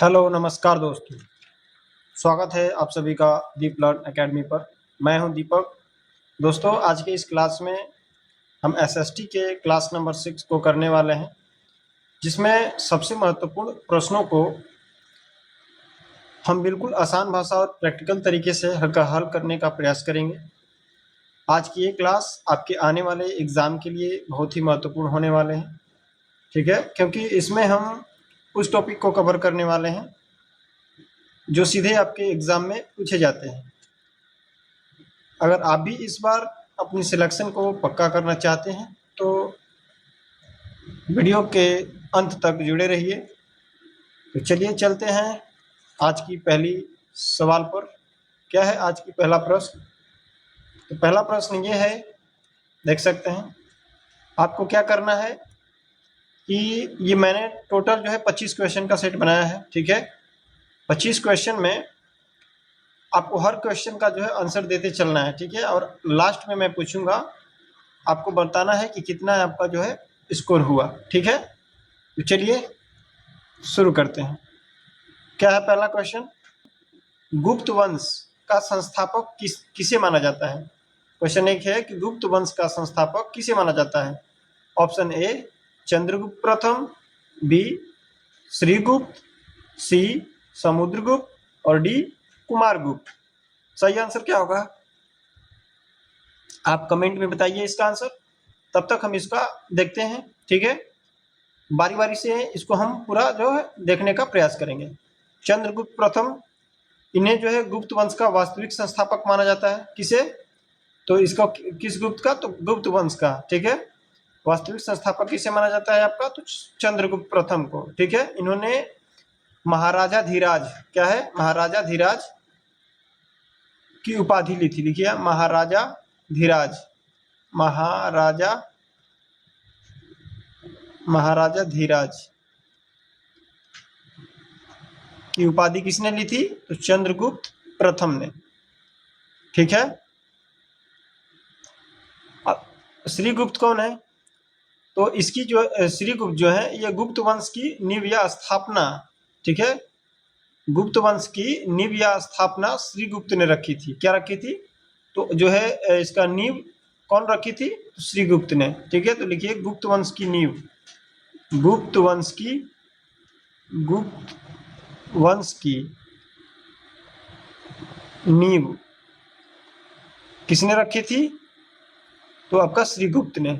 Hello नमस्कार दोस्तों। स्वागत है आप सभी का दीप लर्न एकेडमी पर। मैं हूं दीपक। दोस्तों आज के इस क्लास में हम एसएसटी के क्लास नंबर 6 को करने वाले हैं, जिसमें सबसे महत्वपूर्ण प्रश्नों को हम बिल्कुल आसान भाषा और प्रैक्टिकल तरीके से हल करने का प्रयास करेंगे। आज की ये क्लास आपके आने वाले एग्ज़ाम के लिए बहुत ही महत्वपूर्ण होने वाले हैं, ठीक है, क्योंकि इसमें हम उस टॉपिक को कवर करने वाले हैं जो सीधे आपके एग्ज़ाम में पूछे जाते हैं। अगर आप भी इस बार अपनी सिलेक्शन को पक्का करना चाहते हैं तो वीडियो के अंत तक जुड़े रहिए। तो चलिए चलते हैं आज की पहली सवाल पर। क्या है आज की पहला प्रश्न? तो पहला प्रश्न ये है, देख सकते हैं। आपको क्या करना है कि ये मैंने टोटल जो है 25 क्वेश्चन का सेट बनाया है, ठीक है। 25 क्वेश्चन में आपको हर क्वेश्चन का जो है आंसर देते चलना है, ठीक है। और लास्ट में मैं पूछूंगा, आपको बताना है कि कितना आपका जो है स्कोर हुआ, ठीक है। तो चलिए शुरू करते हैं। क्या है पहला क्वेश्चन? गुप्त वंश का संस्थापक किसे माना जाता है? क्वेश्चन एक है कि गुप्त वंश का संस्थापक किसे माना जाता है? ऑप्शन ए चंद्रगुप्त प्रथम, बी श्रीगुप्त, सी समुद्रगुप्त और डी कुमारगुप्त। सही आंसर क्या होगा आप कमेंट में बताइए इसका आंसर। तब तक हम इसका देखते हैं, ठीक है। बारी बारी से इसको हम पूरा जो है देखने का प्रयास करेंगे। चंद्रगुप्त प्रथम, इन्हें जो है गुप्त वंश का वास्तविक संस्थापक माना जाता है। किसे? तो इसका किस गुप्त का? तो गुप्त वंश का, ठीक है। वास्तविक संस्थापक किसे माना जाता है आपका? तो चंद्रगुप्त प्रथम को, ठीक है। इन्होंने महाराजा धीराज, क्या है, महाराजा धीराज की उपाधि ली थी। लिखिए महाराजा धीराज, महाराजा धीराज की उपाधि किसने ली थी? तो चंद्रगुप्त प्रथम ने, ठीक है। अब श्रीगुप्त कौन है? तो इसकी जो श्रीगुप्त जो है ये गुप्त वंश की नींव या स्थापना, ठीक है। गुप्त वंश की नींव या स्थापना श्रीगुप्त ने रखी थी। क्या रखी थी? तो जो है इसका नींव कौन रखी थी? तो श्रीगुप्त ने, ठीक है। तो लिखिए गुप्त वंश की नींव, गुप्त वंश की नींव किसने रखी थी? तो आपका श्रीगुप्त ने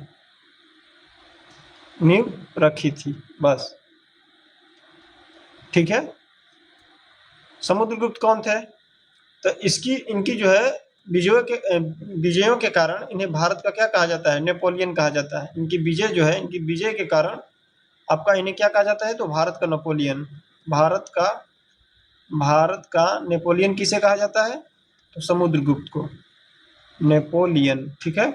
नींव रखी थी, बस, ठीक है। समुद्रगुप्त कौन थे? तो इनकी जो है विजयों के कारण इन्हें भारत का क्या कहा जाता है? नेपोलियन कहा जाता है। इनकी विजय जो है, इनकी विजय के कारण आपका इन्हें क्या कहा जाता है? तो भारत का नेपोलियन, भारत का नेपोलियन किसे कहा जाता है? तो समुद्रगुप्त को नेपोलियन, ठीक है।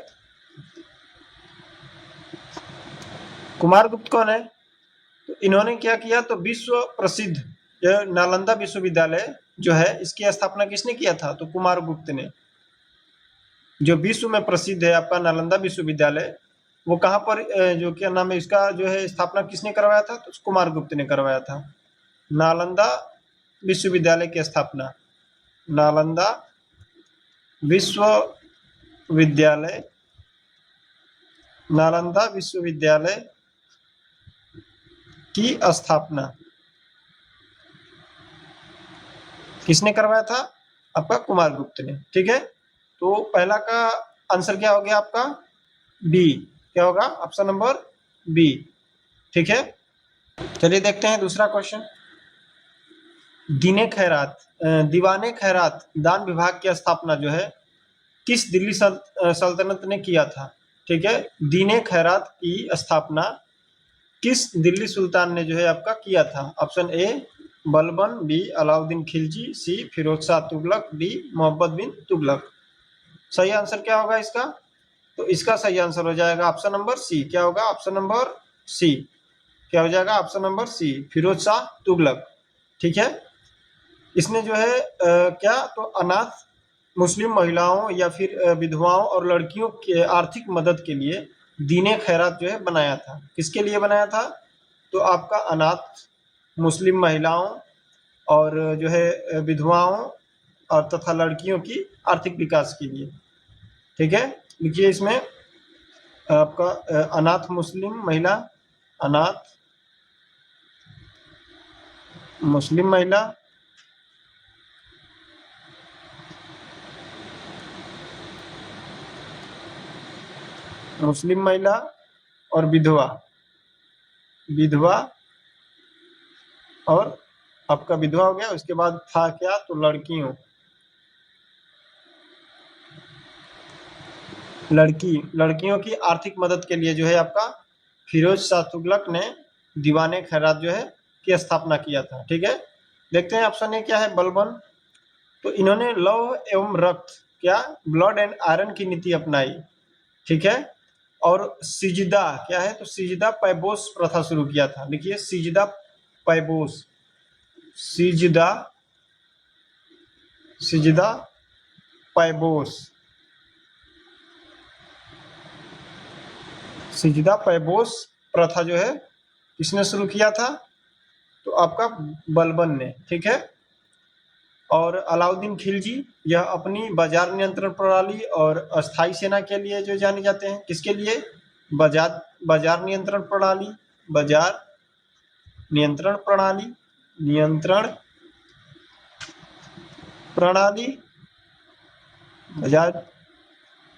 कुमारगुप्त कौन है? तो इन्होंने क्या किया? तो विश्व प्रसिद्ध नालंदा विश्वविद्यालय जो है, इसकी स्थापना किसने किया था? तो कुमारगुप्त ने। जो विश्व में प्रसिद्ध है आपका नालंदा विश्वविद्यालय, वो कहाँ पर जो क्या नाम है इसका, जो है स्थापना किसने करवाया था? तो कुमारगुप्त ने करवाया था। नालंदा विश्वविद्यालय की स्थापना, नालंदा विश्वविद्यालय, नालंदा विश्वविद्यालय की स्थापना किसने करवाया था? आपका कुमारगुप्त ने, ठीक है। तो पहला का आंसर क्या हो गया आपका? बी। क्या होगा? ऑप्शन नंबर बी, ठीक है। चलिए देखते हैं दूसरा क्वेश्चन। दीवाने खैरात दान विभाग की स्थापना जो है किस दिल्ली सल्तनत ने किया था? ठीक है, दीने खैरात की स्थापना किस दिल्ली सुल्तान ने जो है आपका किया था? Option A Balban, B Alauddin Khilji, C Firoz Shah Tughlaq, D Mohammad bin Tughlaq. सही आंसर क्या होगा इसका? तो इसका सही आंसर हो जाएगा ऑप्शन नंबर सी। क्या होगा? Option number C. क्या हो जाएगा? Option number C, Firoz Shah Tughlaq, ठीक है। इसने जो है क्या, तो अनाथ मुस्लिम महिलाओं या फिर विधवाओं और लड़कियों के आर्थिक मदद के लिए दीने खैरात जो है बनाया था। किसके लिए बनाया था? तो आपका अनाथ मुस्लिम महिलाओं और जो है विधवाओं और तथा लड़कियों की आर्थिक विकास के लिए। ठीक है, लिखिए इसमें आपका अनाथ मुस्लिम महिला, अनाथ मुस्लिम महिला, मुस्लिम महिला और विधवा, विधवा और आपका विधवा हो गया। उसके बाद था क्या, तो लड़कियों, लड़कियों की आर्थिक मदद के लिए जो है आपका फिरोज शाह तुगलक ने दीवाने खैरात जो है की स्थापना किया था। ठीक है, देखते हैं ऑप्शन ए क्या है, बलबन। तो इन्होंने लौह एवं रक्त, क्या, ब्लड एंड आयरन की नीति अपनाई। ठीक है, और सिजदा क्या है, तो सिजदा पैबोस प्रथा शुरू किया था। लिखिए सिजदा पैबोस, सिजदा, सिजदा पैबोस, सिजदा पैबोस प्रथा जो है किसने शुरू किया था, तो आपका बलबन ने। ठीक है, और अलाउद्दीन खिलजी, यह अपनी बाजार नियंत्रण प्रणाली और अस्थायी सेना के लिए जो जाने जाते हैं। किसके लिए, बाजार नियंत्रण प्रणाली, बाजार नियंत्रण प्रणाली, नियंत्रण प्रणाली,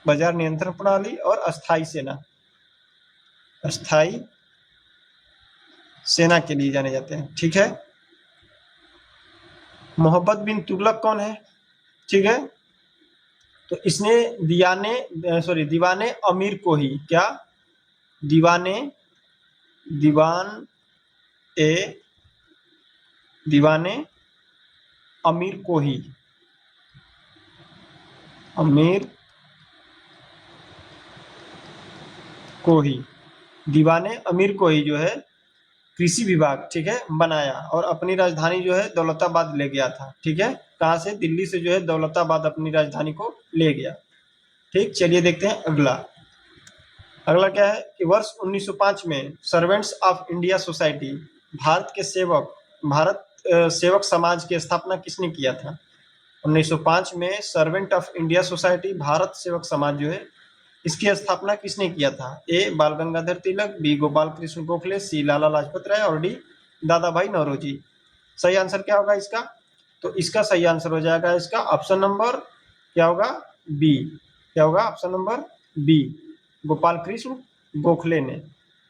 बाजार नियंत्रण प्रणाली और अस्थायी सेना, अस्थायी सेना के लिए जाने जाते हैं। ठीक है, मोहब्बत बिन तुगलक कौन है, ठीक है, तो इसने दीवाने अमीर को ही, क्या, दीवाने अमीर को ही, अमीर को ही, दीवाने अमीर को ही जो है कृषि विभाग, ठीक है, बनाया और अपनी राजधानी जो है दौलताबाद ले गया था। ठीक है, कहाँ से, दिल्ली से जो है दौलताबाद अपनी राजधानी को ले गया। ठीक, चलिए देखते हैं अगला। अगला क्या है कि वर्ष 1905 में servants of India society, Bharat सेवक समाज की स्थापना किसने किया था। 1905 में servant of India society, Bharat सेवक समाज जो है इसकी स्थापना किसने किया था। ए बाल गंगाधर तिलक, बी गोपाल कृष्ण गोखले, सी लाला लाजपत राय और डी दादा भाई नौरोजी। सही आंसर क्या होगा इसका, तो इसका सही आंसर हो जाएगा इसका ऑप्शन नंबर क्या होगा, बी। क्या होगा option number B, Gopal Krishna Gokhale ने।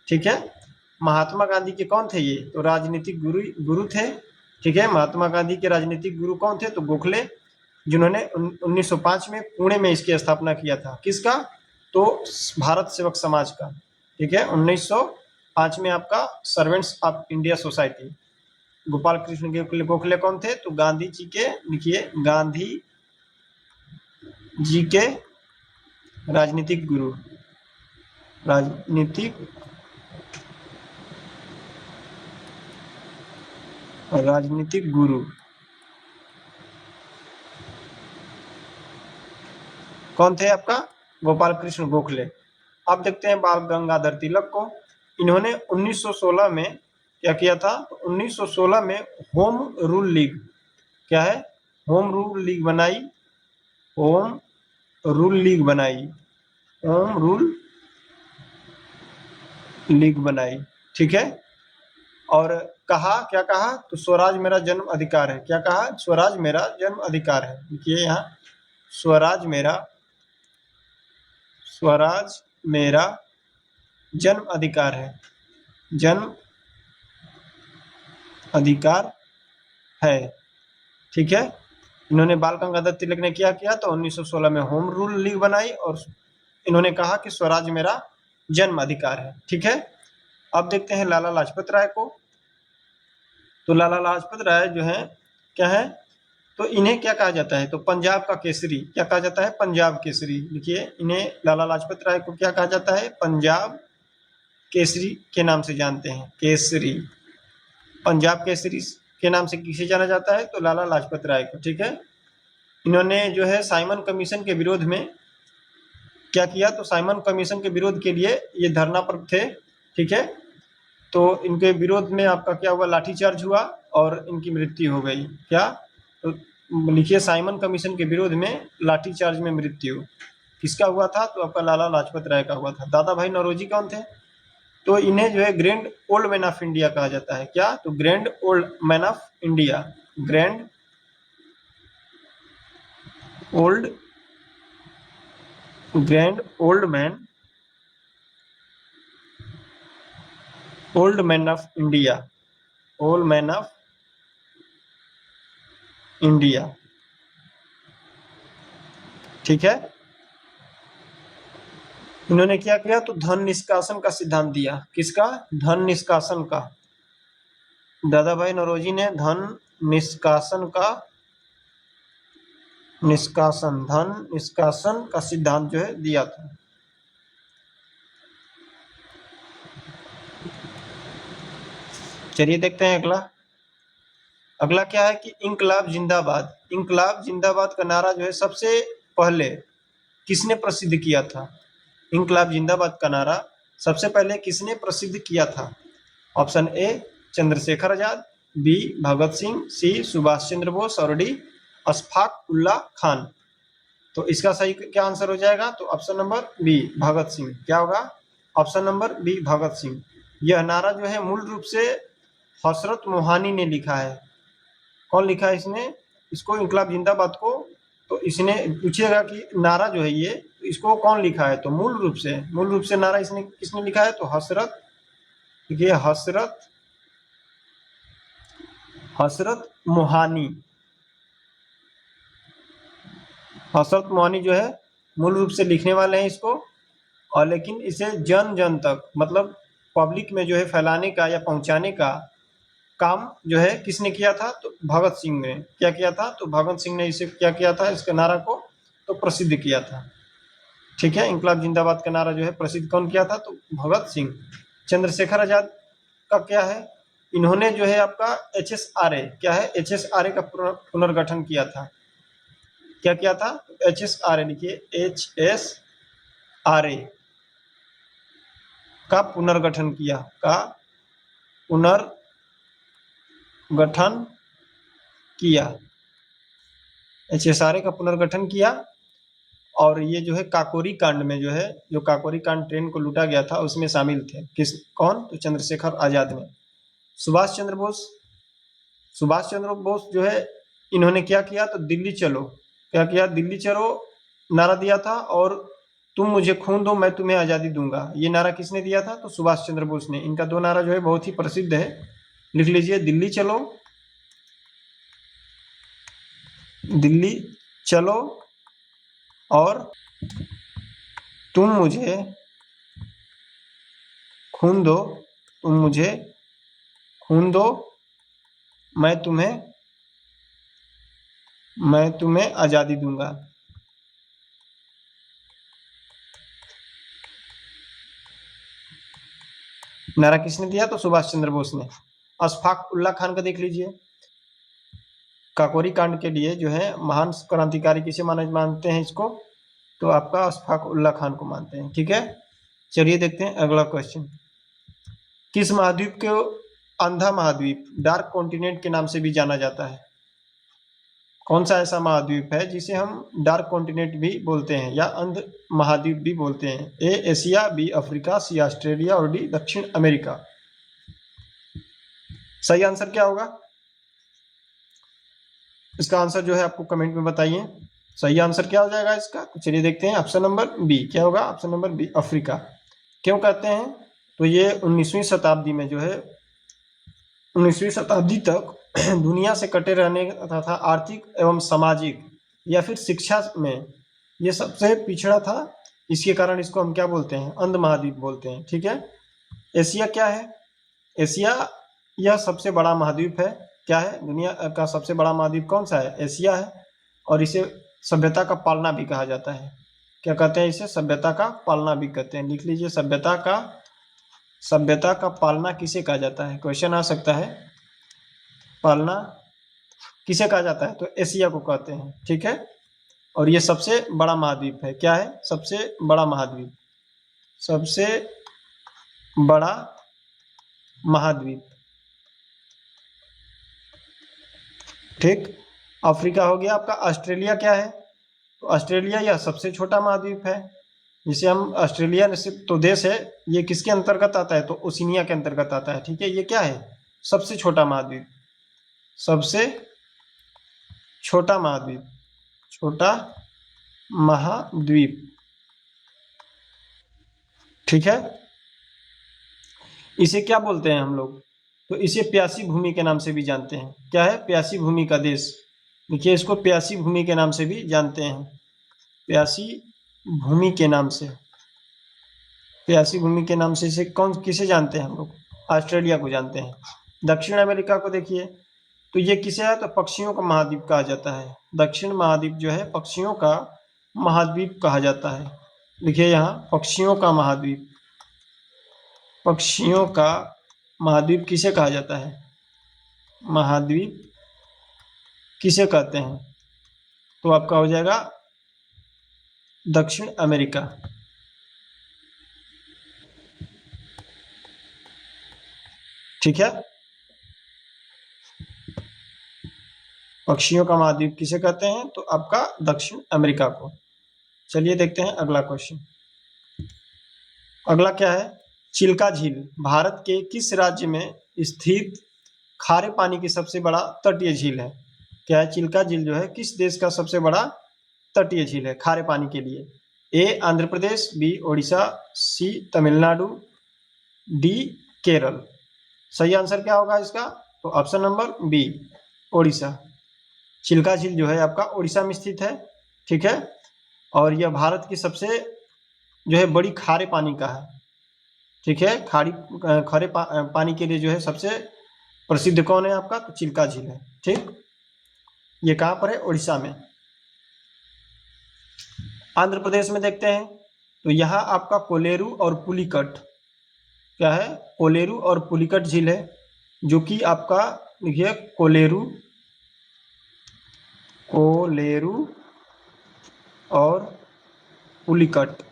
ठीक है, महात्मा गांधी के कौन थे ये, तो राजनीतिक गुरु थे। ठीक है, महात्मा गांधी के राजनीतिक गुरु कौन थे, तो गोखले, जिन्होंने 1905 में पुणे में इसकी स्थापना किया था। किसका, तो भारत सेवक समाज का। ठीक है, 1905 में आपका servants of India society. Gopal Krishna Gokhale कौन थे, तो गांधी जी के, लिखिए गांधी जी के राजनीतिक गुरु, राजनीतिक गुरु कौन थे आपका, गोपाल कृष्ण गोखले। अब देखते हैं बाल गंगाधर तिलक को। इन्होंने 1916 में क्या किया था, तो 1916 में होम रूल लीग, क्या है, होम रूल लीग बनाई, होम रूल लीग बनाई, होम रूल लीग बनाई। ठीक है, और कहा, क्या कहा, तो स्वराज मेरा जन्म अधिकार है। क्या कहा, स्वराज मेरा जन्म अधिकार है। देखिए यहाँ स्वराज मेरा जन्म अधिकार है, जन्म अधिकार है। ठीक है, इन्होंने बाल गंगाधर तिलक ने क्या किया, तो 1916 में होम रूल लीग बनाई और इन्होंने कहा कि स्वराज मेरा जन्म अधिकार है। ठीक है, अब देखते हैं लाला लाजपत राय को। तो लाला लाजपत राय जो है क्या है, तो इन्हें क्या कहा जाता है, तो पंजाब का केसरी। क्या कहा जाता है, पंजाब केसरी। देखिए इन्हें लाला लाजपत राय को क्या कहा जाता है, पंजाब केसरी के नाम से जानते हैं, केसरी, पंजाब केसरी के नाम से किसे जाना जाता है, तो लाला लाजपत राय को। ठीक है, इन्होंने जो है साइमन कमीशन के विरोध में क्या किया, तो साइमन कमीशन के विरोध के लिए ये धरना पर थे। ठीक है, तो इनके विरोध में आपका क्या हुआ, लाठीचार्ज हुआ और इनकी मृत्यु हो गई। क्या, तो लिखिए साइमन कमीशन के विरोध में लाठीचार्ज में मृत्यु किसका हुआ था, तो आपका लाला लाजपत राय का हुआ था। दादा भाई नौरोजी कौन थे, तो इन्हें जो है grand old man of India कहा जाता है। क्या, तो grand old man of India, grand old old man of India, old man of India. ठीक है, इन्होंने क्या किया, तो धन निष्कासन का सिद्धांत दिया। किसका, धन निष्कासन का। दादा भाई नौरोजी ने धन निष्कासन का सिद्धांत जो है दिया था। चलिए देखते हैं अगला। अगला क्या है कि इंकलाब जिंदाबाद। इंकलाब जिंदाबाद का नारा जो है सबसे पहले किसने प्रसिद्ध किया था। इंकलाब जिंदाबाद का नारा सबसे पहले किसने प्रसिद्ध किया था। Option A Chandrashekhar Azad, B Bhagat Singh, C Subhash Chandra Bose और डी अशफाक उल्लाह खान। तो इसका सही क्या आंसर हो जाएगा, तो option number B Bhagat Singh. क्या होगा, option number B Bhagat Singh. यह नारा जो है मूल रूप से हसरत मोहानी ने लिखा है। कौन लिखा है इसने, इसको इंकलाब जिंदाबाद को, तो इसने पूछिएगा कि नारा जो है ये, इसको कौन लिखा है, तो मूल रूप से नारा इसने किसने लिखा है, तो हसरत, देखिए हसरत मोहानी। हसरत मोहानी जो है मूल रूप से लिखने वाले हैं इसको, और लेकिन इसे जन जन तक मतलब पब्लिक में जो है फैलाने का या पहुंचाने का काम जो है किसने किया था, तो भगत सिंह ने क्या किया था, तो भगत सिंह ने इसे क्या किया था, इसके नारा को तो प्रसिद्ध किया था। ठीक है, इंकलाब जिंदाबाद का नारा जो है प्रसिद्ध कौन किया था, तो भगत सिंह। चंद्रशेखर आजाद का क्या है, इन्होंने जो है आपका HSRA, क्या है HSRA का पुनर्गठन किया था। क्या किया था, HSRA, लिखिए HSRA का पुनर्गठन किया, HSRA का पुनर्गठन किया। और ये जो है काकोरी कांड में जो है, जो काकोरी कांड ट्रेन को लूटा गया था उसमें शामिल थे। कौन, तो चंद्रशेखर आजाद ने। सुभाष चंद्र बोस जो है, इन्होंने क्या किया, तो दिल्ली चलो, क्या किया, दिल्ली चलो नारा दिया था, और तुम मुझे खून दो मैं तुम्हें आजादी दूंगा। ये नारा किसने दिया था, तो सुभाष चंद्र बोस ने। इनका दो नारा जो है बहुत ही प्रसिद्ध है, लिख लीजिए, दिल्ली चलो और तुम मुझे खून दो मैं तुम्हें आजादी दूंगा। नारा किसने दिया, तो सुभाष चंद्र बोस ने। अशफाक उल्लाह खान का देख लीजिए, काकोरी कांड के लिए जो है महान क्रांतिकारी किसे मानते हैं इसको, तो आपका अशफाक उल्लाह खान को मानते हैं। ठीक है, चलिए देखते हैं अगला क्वेश्चन। किस महाद्वीप को अंधा महाद्वीप, डार्क कॉन्टिनेंट के नाम से भी जाना जाता है। कौन सा ऐसा महाद्वीप है जिसे हम डार्क कॉन्टिनेंट भी बोलते हैं या अंध महाद्वीप भी बोलते हैं। A Asia, B Africa, C Australia और डी दक्षिण अमेरिका। सही आंसर क्या होगा, इसका आंसर जो है आपको कमेंट में बताइए, सही आंसर क्या हो जाएगा इसका। तो चलिए देखते हैं, ऑप्शन नंबर बी। क्या होगा, ऑप्शन नंबर बी अफ्रीका। क्यों कहते हैं, तो ये 19वीं शताब्दी में जो है 19वीं शताब्दी तक दुनिया से कटे रहने तथा आर्थिक एवं सामाजिक या फिर शिक्षा में ये सबसे पिछड़ा था। इसके कारण इसको हम क्या बोलते हैं, अंध महाद्वीप बोलते हैं। ठीक है, एशिया क्या है, एशिया यह सबसे बड़ा महाद्वीप है। क्या है, दुनिया का सबसे बड़ा महाद्वीप कौन सा है, एशिया है। और इसे सभ्यता का पालना भी कहा जाता है। क्या कहते हैं इसे, सभ्यता का पालना भी कहते हैं। लिख लीजिए, सभ्यता का पालना किसे कहा जाता है। क्वेश्चन आ सकता है, पालना किसे कहा जाता है, तो एशिया को कहते हैं। ठीक है, और ये सबसे बड़ा महाद्वीप है। क्या है, सबसे बड़ा महाद्वीप, सबसे बड़ा महाद्वीप। ठीक, अफ्रीका हो गया आपका। ऑस्ट्रेलिया क्या है? तो ऑस्ट्रेलिया यह सबसे छोटा महाद्वीप है, जिसे हम ऑस्ट्रेलिया से तो देश है, ये किसके अंतर्गत आता है? तो ओशिनिया के अंतर्गत आता है। ठीक है, ये क्या है? सबसे छोटा महाद्वीप, सबसे छोटा महाद्वीप, छोटा महाद्वीप। ठीक है, इसे क्या बोलते हैं हम लोग? तो इसे प्यासी भूमि के नाम से भी जानते हैं। क्या है? प्यासी भूमि का देश। देखिए, इसको प्यासी भूमि के नाम से भी जानते हैं, प्यासी भूमि के नाम से। प्यासी भूमि के नाम से इसे किसे जानते हैं हम लोग? ऑस्ट्रेलिया को जानते हैं। दक्षिण अमेरिका को देखिए, तो ये किसे है? तो पक्षियों का महाद्वीप कहा जाता है। दक्षिण महाद्वीप जो है पक्षियों का महाद्वीप कहा जाता है। देखिए यहाँ, पक्षियों का महाद्वीप, पक्षियों का महाद्वीप किसे कहा जाता है? महाद्वीप किसे कहते हैं? तो आपका हो जाएगा दक्षिण अमेरिका। ठीक है, पक्षियों का महाद्वीप किसे कहते हैं? तो आपका दक्षिण अमेरिका को। चलिए देखते हैं अगला क्वेश्चन। अगला क्या है? चिल्का झील भारत के किस राज्य में स्थित खारे पानी की सबसे बड़ा तटीय झील है? क्या है? चिल्का झील जो है किस देश का सबसे बड़ा तटीय झील है खारे पानी के लिए? A Andhra Pradesh, B Odisha, C Tamil Nadu, D Kerala. सही आंसर क्या होगा इसका? तो option number B, Odisha. Chilika झील जो है आपका ओडिशा में स्थित है। ठीक है, और यह भारत की सबसे जो है बड़ी खारे पानी का है। ठीक है, खारे पानी के लिए जो है सबसे प्रसिद्ध कौन है आपका? तो चिल्का झील है। ठीक, ये कहाँ पर है? उड़ीसा में। आंध्र प्रदेश में देखते हैं, तो यहाँ आपका कोलेरू और पुलिकट, क्या है? कोलेरू और पुलिकट झील है, जो कि आपका देखिए कोलेरू और पुलिकट,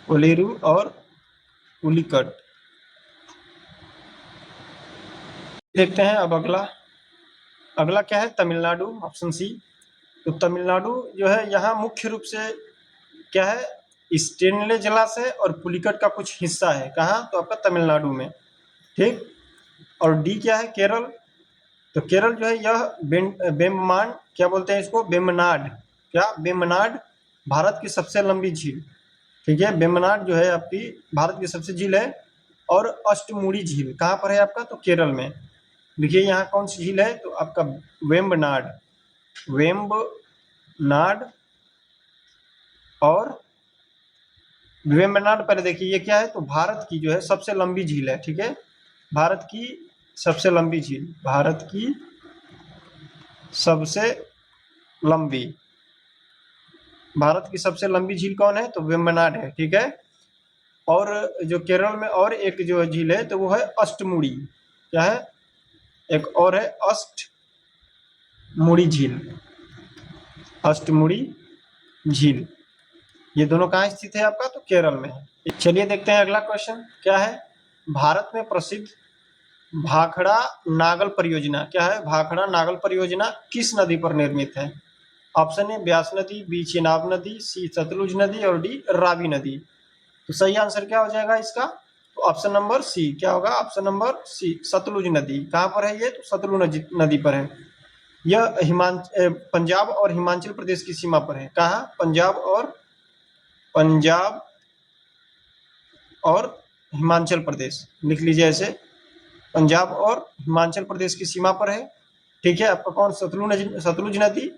कोलेरू और पुलिकट। देखते हैं अब अगला क्या है? Tamil Nadu, option C. तो तमिलनाडु जो है यहाँ मुख्य रूप से क्या है? स्टेनले जलाशय और पुलिकट का कुछ हिस्सा है। कहाँ? तो आपका तमिलनाडु में। ठीक, और डी क्या है? केरल। तो केरल जो है यह बेम्बनाड, क्या बोलते हैं इसको? बेम्बनाड। क्या? बेम्बनाड भारत की सबसे लंबी झील। ठीक है, बेम्बनाड जो है आपकी भारत की सबसे झील है। और अष्टमुड़ी झील कहाँ पर है आपका? तो केरल में। देखिए यहाँ कौन सी झील है? तो आपका वेम्बनाड, वेम्बनाड और वेम्बनाड। पहले देखिए ये क्या है? तो भारत की जो है सबसे लंबी झील है। ठीक है, भारत की सबसे लंबी झील, भारत की सबसे लंबी, भारत की सबसे लंबी झील कौन है? तो वेम्बनाड है। ठीक है, और जो केरल में और एक जो झील है तो वो है अष्टमुड़ी। क्या है? एक और है अष्टमुड़ी झील, अष्टमुड़ी झील। ये दोनों कहाँ स्थित है आपका? तो केरल में है। चलिए देखते हैं अगला क्वेश्चन क्या है। भारत में प्रसिद्ध भाखड़ा नागल परियोजना, क्या है? भाखड़ा नागल परियोजना किस नदी पर निर्मित है? ऑप्शन ए ब्यास नदी, बी चेनाब नदी, सी सतलुज नदी और डी रावी नदी। तो सही आंसर क्या हो जाएगा इसका? तो ऑप्शन नंबर सी। क्या होगा? ऑप्शन नंबर सी, सतलुज नदी। कहाँ पर है ये? तो सतलुज नदी पर है। यह पंजाब और हिमाचल प्रदेश की सीमा पर है। कहाँ? पंजाब और हिमाचल प्रदेश, लिख लीजिए ऐसे, पंजाब और हिमाचल प्रदेश की सीमा पर है। ठीक है, आपका कौन? सतलुज नदी।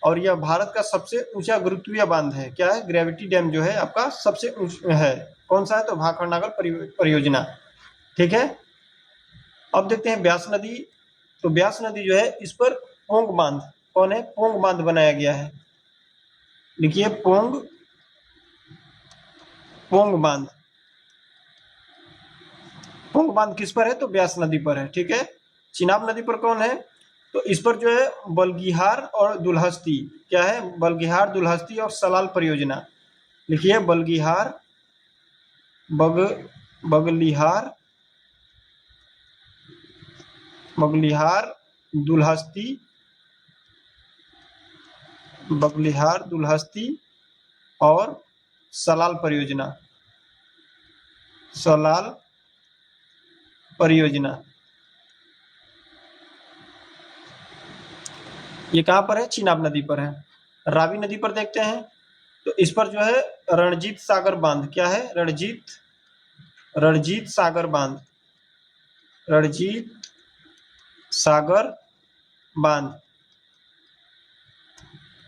और यह भारत का सबसे ऊंचा गुरुत्वीय बांध है। क्या है? ग्रेविटी डैम जो है आपका सबसे ऊंचा है। कौन सा है? तो भाखड़ा नागल परियोजना। ठीक है, अब देखते हैं ब्यास नदी। तो ब्यास नदी जो है इस पर पोंग बांध, कौन है? पोंग बांध बनाया गया है। लिखिए पोंग बांध। पोंग बांध किस पर है? तो ब्यास नदी पर है। ठीक है, चिनाब नदी पर कौन है? तो इस पर जो है बलगिहार और दुल्हस्ती, क्या है? बलगिहार, दुल्हस्ती और सलाल परियोजना। लिखिए बलगिहार, बगलिहार बगलिहार दुल्हस्ती, बगलिहार दुल्हस्ती और सलाल परियोजना, सलाल परियोजना। ये कहाँ पर है? चिनाब नदी पर है। रावी नदी पर देखते हैं तो इस पर जो है रणजीत सागर बांध, क्या है? रणजीत सागर बांध, रणजीत सागर बांध,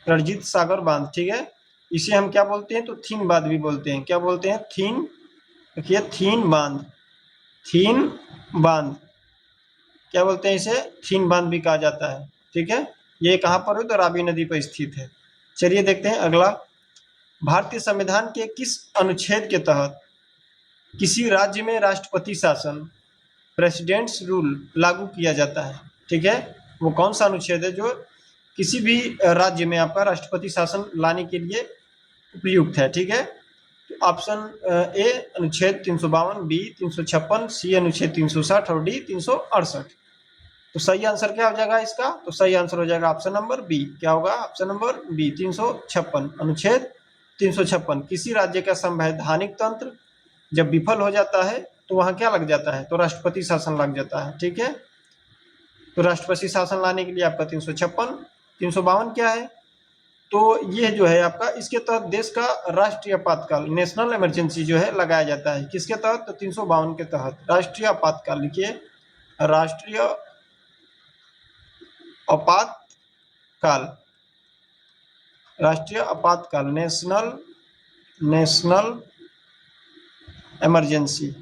रणजीत सागर बांध, ठीक है। इसे हम क्या बोलते हैं? तो थीन बांध भी बोलते हैं। क्या बोलते हैं? थीन, देखिए थीन बांध, थीन बांध क्या बोलते हैं इसे? थीन बांध भी कहा जाता है, ठीक है। ये कहाँ पर है? तो रावी नदी पर स्थित है। चलिए देखते हैं अगला। भारतीय संविधान के किस अनुच्छेद के तहत किसी राज्य में राष्ट्रपति शासन, प्रेसिडेंट्स रूल लागू किया जाता है? ठीक है, वो कौन सा अनुच्छेद है जो किसी भी राज्य में आपका राष्ट्रपति शासन लाने के लिए उपयुक्त है? ठीक है, ऑप्शन ए अनुच्छेद 352, बी 356, सी अनुच्छेद 360 और डी 368। तो सही आंसर क्या हो जाएगा इसका? तो सही आंसर हो जाएगा ऑप्शन नंबर बी। क्या होगा? ऑप्शन नंबर बी 356, अनुच्छेद 356। किसी राज्य का संवैधानिक तंत्र जब विफल हो जाता है तो वहां क्या लग जाता है? तो राष्ट्रपति शासन लग जाता है, ठीक है। तो राष्ट्रपति शासन लाने के लिए आपका 356, 352 क्या है? तो ये जो है आपका, इसके तहत देश का राष्ट्रीय आपातकाल, नेशनल इमरजेंसी जो है लगाया जाता है। किसके तहत? तो 352 के तहत राष्ट्रीय आपातकाल। लिखिए, राष्ट्रीय आपातकाल, राष्ट्रीय आपातकाल, नेशनल इमरजेंसी,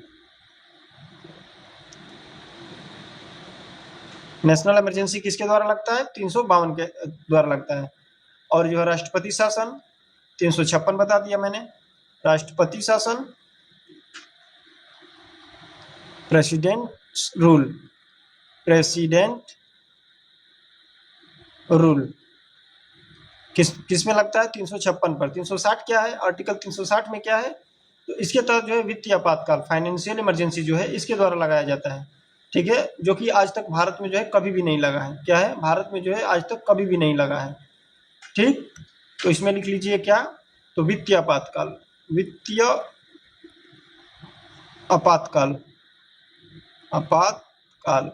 नेशनल इमरजेंसी किसके द्वारा लगता है? 352 के द्वारा लगता है। और जो है राष्ट्रपति शासन 356 बता दिया मैंने। राष्ट्रपति शासन, प्रेसिडेंट रूल, प्रेसिडेंट रूल किस में लगता है? 356 पर। 360 क्या है? आर्टिकल 360 में क्या है? तो इसके तहत जो है वित्तीय आपातकाल, फाइनेंशियल इमरजेंसी जो है इसके द्वारा लगाया जाता है, ठीक है। जो कि आज तक भारत में जो है कभी भी नहीं लगा है। क्या है? भारत में जो है आज तक कभी भी नहीं लगा है, ठीक। तो इसमें लिख लीजिए क्या? तो वित्तीय आपातकाल, वित्तीय आपातकाल, आपातकाल,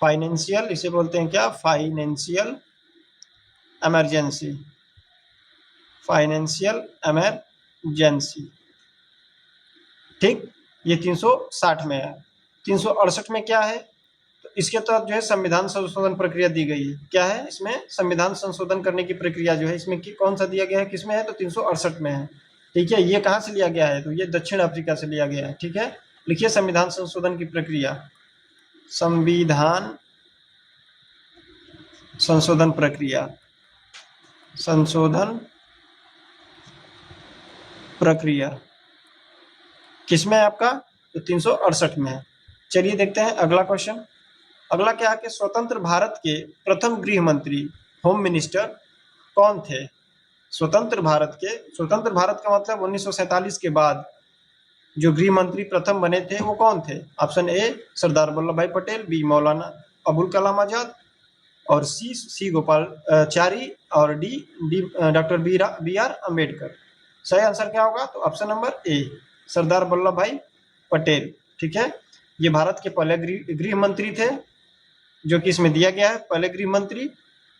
फाइनेंशियल, इसे बोलते हैं क्या? फाइनेंशियल इमरजेंसी, फाइनेंशियल इमरजेंसी, ठीक। ये 360 में है। 368 में क्या है? तो इसके तहत जो है संविधान संशोधन प्रक्रिया दी गई है। क्या है इसमें? संविधान संशोधन करने की प्रक्रिया जो है इसमें कौन सा दिया गया है? किसमें है? तो 368 में है, ठीक है। ये कहाँ से लिया गया है? तो ये दक्षिण अफ्रीका से लिया गया है, ठीक है। लिखिए संविधान संशोधन की प्रक्रिया, संविधान संशोधन प्रक्रिया, संशोधन प्रक्रिया किसमें है आपका? तो 368 में है। चलिए देखते हैं अगला क्वेश्चन। अगला क्या है कि स्वतंत्र भारत के प्रथम गृह मंत्री, होम मिनिस्टर कौन थे? स्वतंत्र भारत के, स्वतंत्र भारत का मतलब 1947 के बाद जो गृह मंत्री प्रथम बने थे वो कौन थे? Option A Sardar Vallabhbhai Patel, B Maulana Abul Kalam Azad, और सी गोपालचारी, और D doctor B R Ambedkar. सही आंसर क्या होगा? तो option number A Sardar Vallabhbhai Patel, ठीक है। ये भारत के पहले गृह मंत्री थे, जो कि इसमें दिया गया है, पहले गृह मंत्री।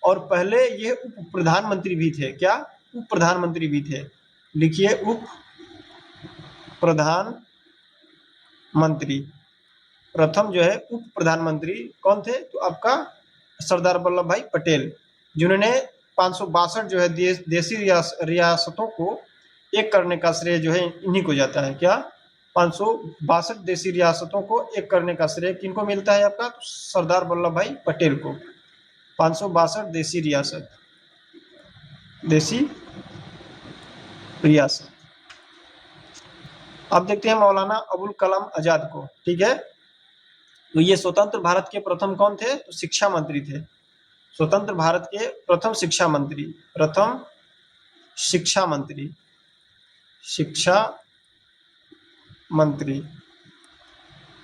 और पहले ये उप प्रधानमंत्री भी थे। क्या? उप प्रधानमंत्री भी थे। लिखिए उप प्रधानमंत्री। प्रथम जो है उप प्रधानमंत्री कौन थे? तो आपका सरदार वल्लभ भाई पटेल, जिन्होंने 562 जो है देसी रियासतों को एक करने का श्रेय जो है इन्हीं को जाता है। क्या? 562 देसी रियासतों को एक करने का श्रेय किनको मिलता है? आपका सरदार वल्लभ भाई पटेल को। 562 देसी रियासत, देसी रियासत। अब देखते हैं मौलाना अबुल कलाम आजाद को, ठीक है। तो ये स्वतंत्र भारत के प्रथम कौन थे? तो शिक्षा मंत्री थे। स्वतंत्र भारत के प्रथम शिक्षा मंत्री, प्रथम शिक्षा मंत्री, शिक्षा मंत्री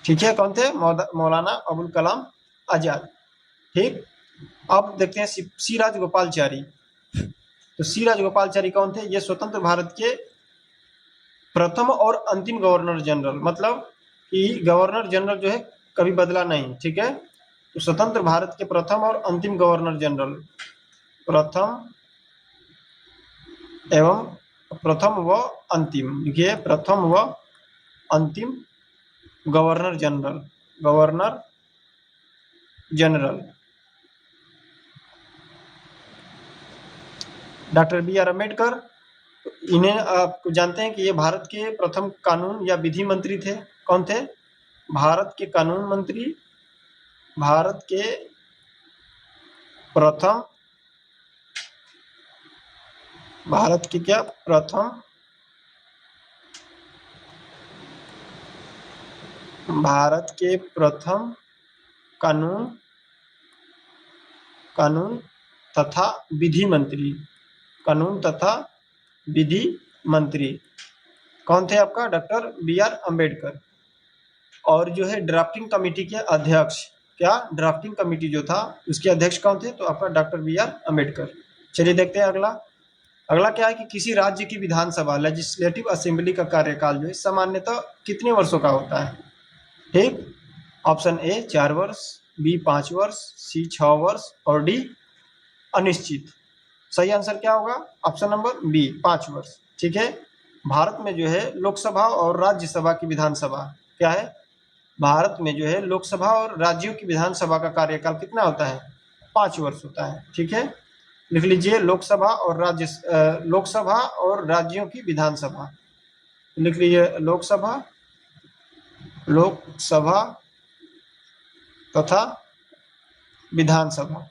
ठीक है, कौन थे? मौलाना अबुल कलाम आजाद। ठीक, अब देखते हैं सी राजगोपालचारी। तो सी राजगोपालचारी कौन थे? ये स्वतंत्र भारत के प्रथम और अंतिम गवर्नर जनरल, मतलब कि गवर्नर जनरल जो है कभी बदला नहीं। ठीक है, तो स्वतंत्र भारत के प्रथम और अंतिम गवर्नर जनरल, प्रथम एवं प्रथम व अंतिम, देखिए प्रथम व अंतिम governor general, governor general doctor B R Ambedkar. इन्हें आप जानते हैं कि ये भारत के प्रथम कानून या विधि मंत्री थे। कौन थे? भारत के कानून मंत्री, भारत के प्रथम, भारत के क्या? प्रथम, भारत के प्रथम कानून तथा विधि मंत्री, कानून तथा विधि मंत्री कौन थे आपका? Doctor B R Ambedkar. और जो है ड्राफ्टिंग कमेटी के अध्यक्ष, क्या ड्राफ्टिंग कमेटी जो था उसके अध्यक्ष कौन थे? तो आपका डॉक्टर बी आर अम्बेडकर। चलिए देखते हैं अगला। अगला क्या है कि किसी राज्य की विधानसभा लेजिस्लेटिव असेंबली का कार्यकाल जो है सामान्यतः कितने वर्षों का होता है? ठीक, ऑप्शन ए 4 वर्ष, बी 5 वर्ष, सी 6 वर्ष और डी अनिश्चित। सही आंसर क्या होगा? ऑप्शन नंबर बी 5 वर्ष। ठीक है, भारत में जो है लोकसभा और राज्यसभा की विधानसभा क्या है? भारत में जो है लोकसभा और राज्यों की विधानसभा का कार्यकाल कितना होता है? 5 वर्ष होता है। ठीक है, लिख लीजिए लोकसभा और राज्यों की विधानसभा, लिख लीजिए लोकसभा तथा विधानसभा,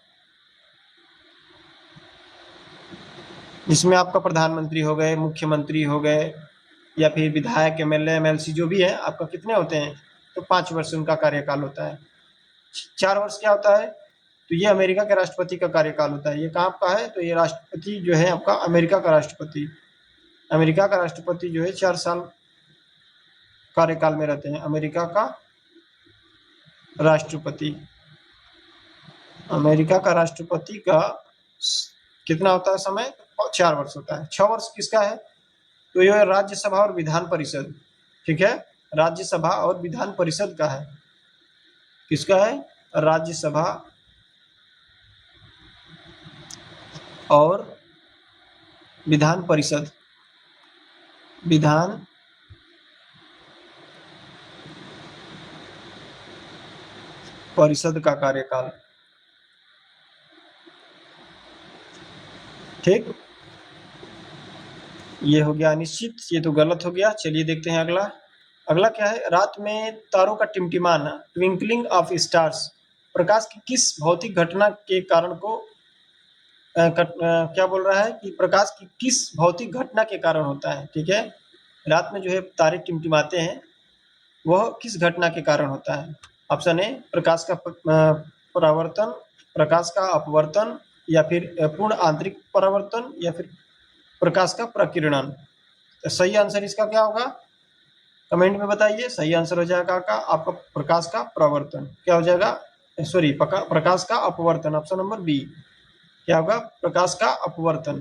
जिसमें आपका प्रधानमंत्री हो गए, मुख्यमंत्री हो गए, या फिर विधायक, एमएलए, एमएलसी जो भी है आपका कितने होते हैं? तो 5 वर्ष उनका कार्यकाल होता है। 4 वर्ष क्या होता है? तो ये अमेरिका के राष्ट्रपति का कार्यकाल होता है। ये कहाँ का है? तो ये राष्ट्रपति जो है आपका अमेरिका का राष्ट्रपति, अमेरिका का राष्ट्रपति जो है 4 साल कार्यकाल में रहते हैं। अमेरिका का राष्ट्रपति, अमेरिका का राष्ट्रपति का कितना होता है समय? 4 वर्ष होता है। 6 वर्ष किसका है? तो यह राज्यसभा और विधान परिषद। ठीक है, राज्यसभा और विधान परिषद का है। किसका है? राज्यसभा और विधान परिषद, विधान परिषद का कार्यकाल। ठीक, ये हो गया अनिश्चित, ये तो गलत हो गया। चलिए देखते हैं अगला। अगला क्या है? रात में तारों का टिमटिमाना, ट्विंकलिंग ऑफ स्टार्स, प्रकाश की किस भौतिक घटना के कारण को क्या बोल रहा है कि प्रकाश की किस भौतिक घटना के कारण होता है? ठीक है, रात में जो है तारे टिमटिमाते हैं, वह किस घटना के कारण होता है? ऑप्शन ए प्रकाश का परावर्तन, प्रकाश का अपवर्तन, या फिर पूर्ण आंतरिक परावर्तन, या फिर प्रकाश का प्रकीर्णन। तो सही आंसर इसका क्या होगा? कमेंट में बताइए। सही आंसर हो जाएगा आपका प्रकाश का प्रवर्तन। क्या हो जाएगा? सॉरी, प्रकाश का अपवर्तन, ऑप्शन नंबर बी। क्या होगा? प्रकाश का अपवर्तन।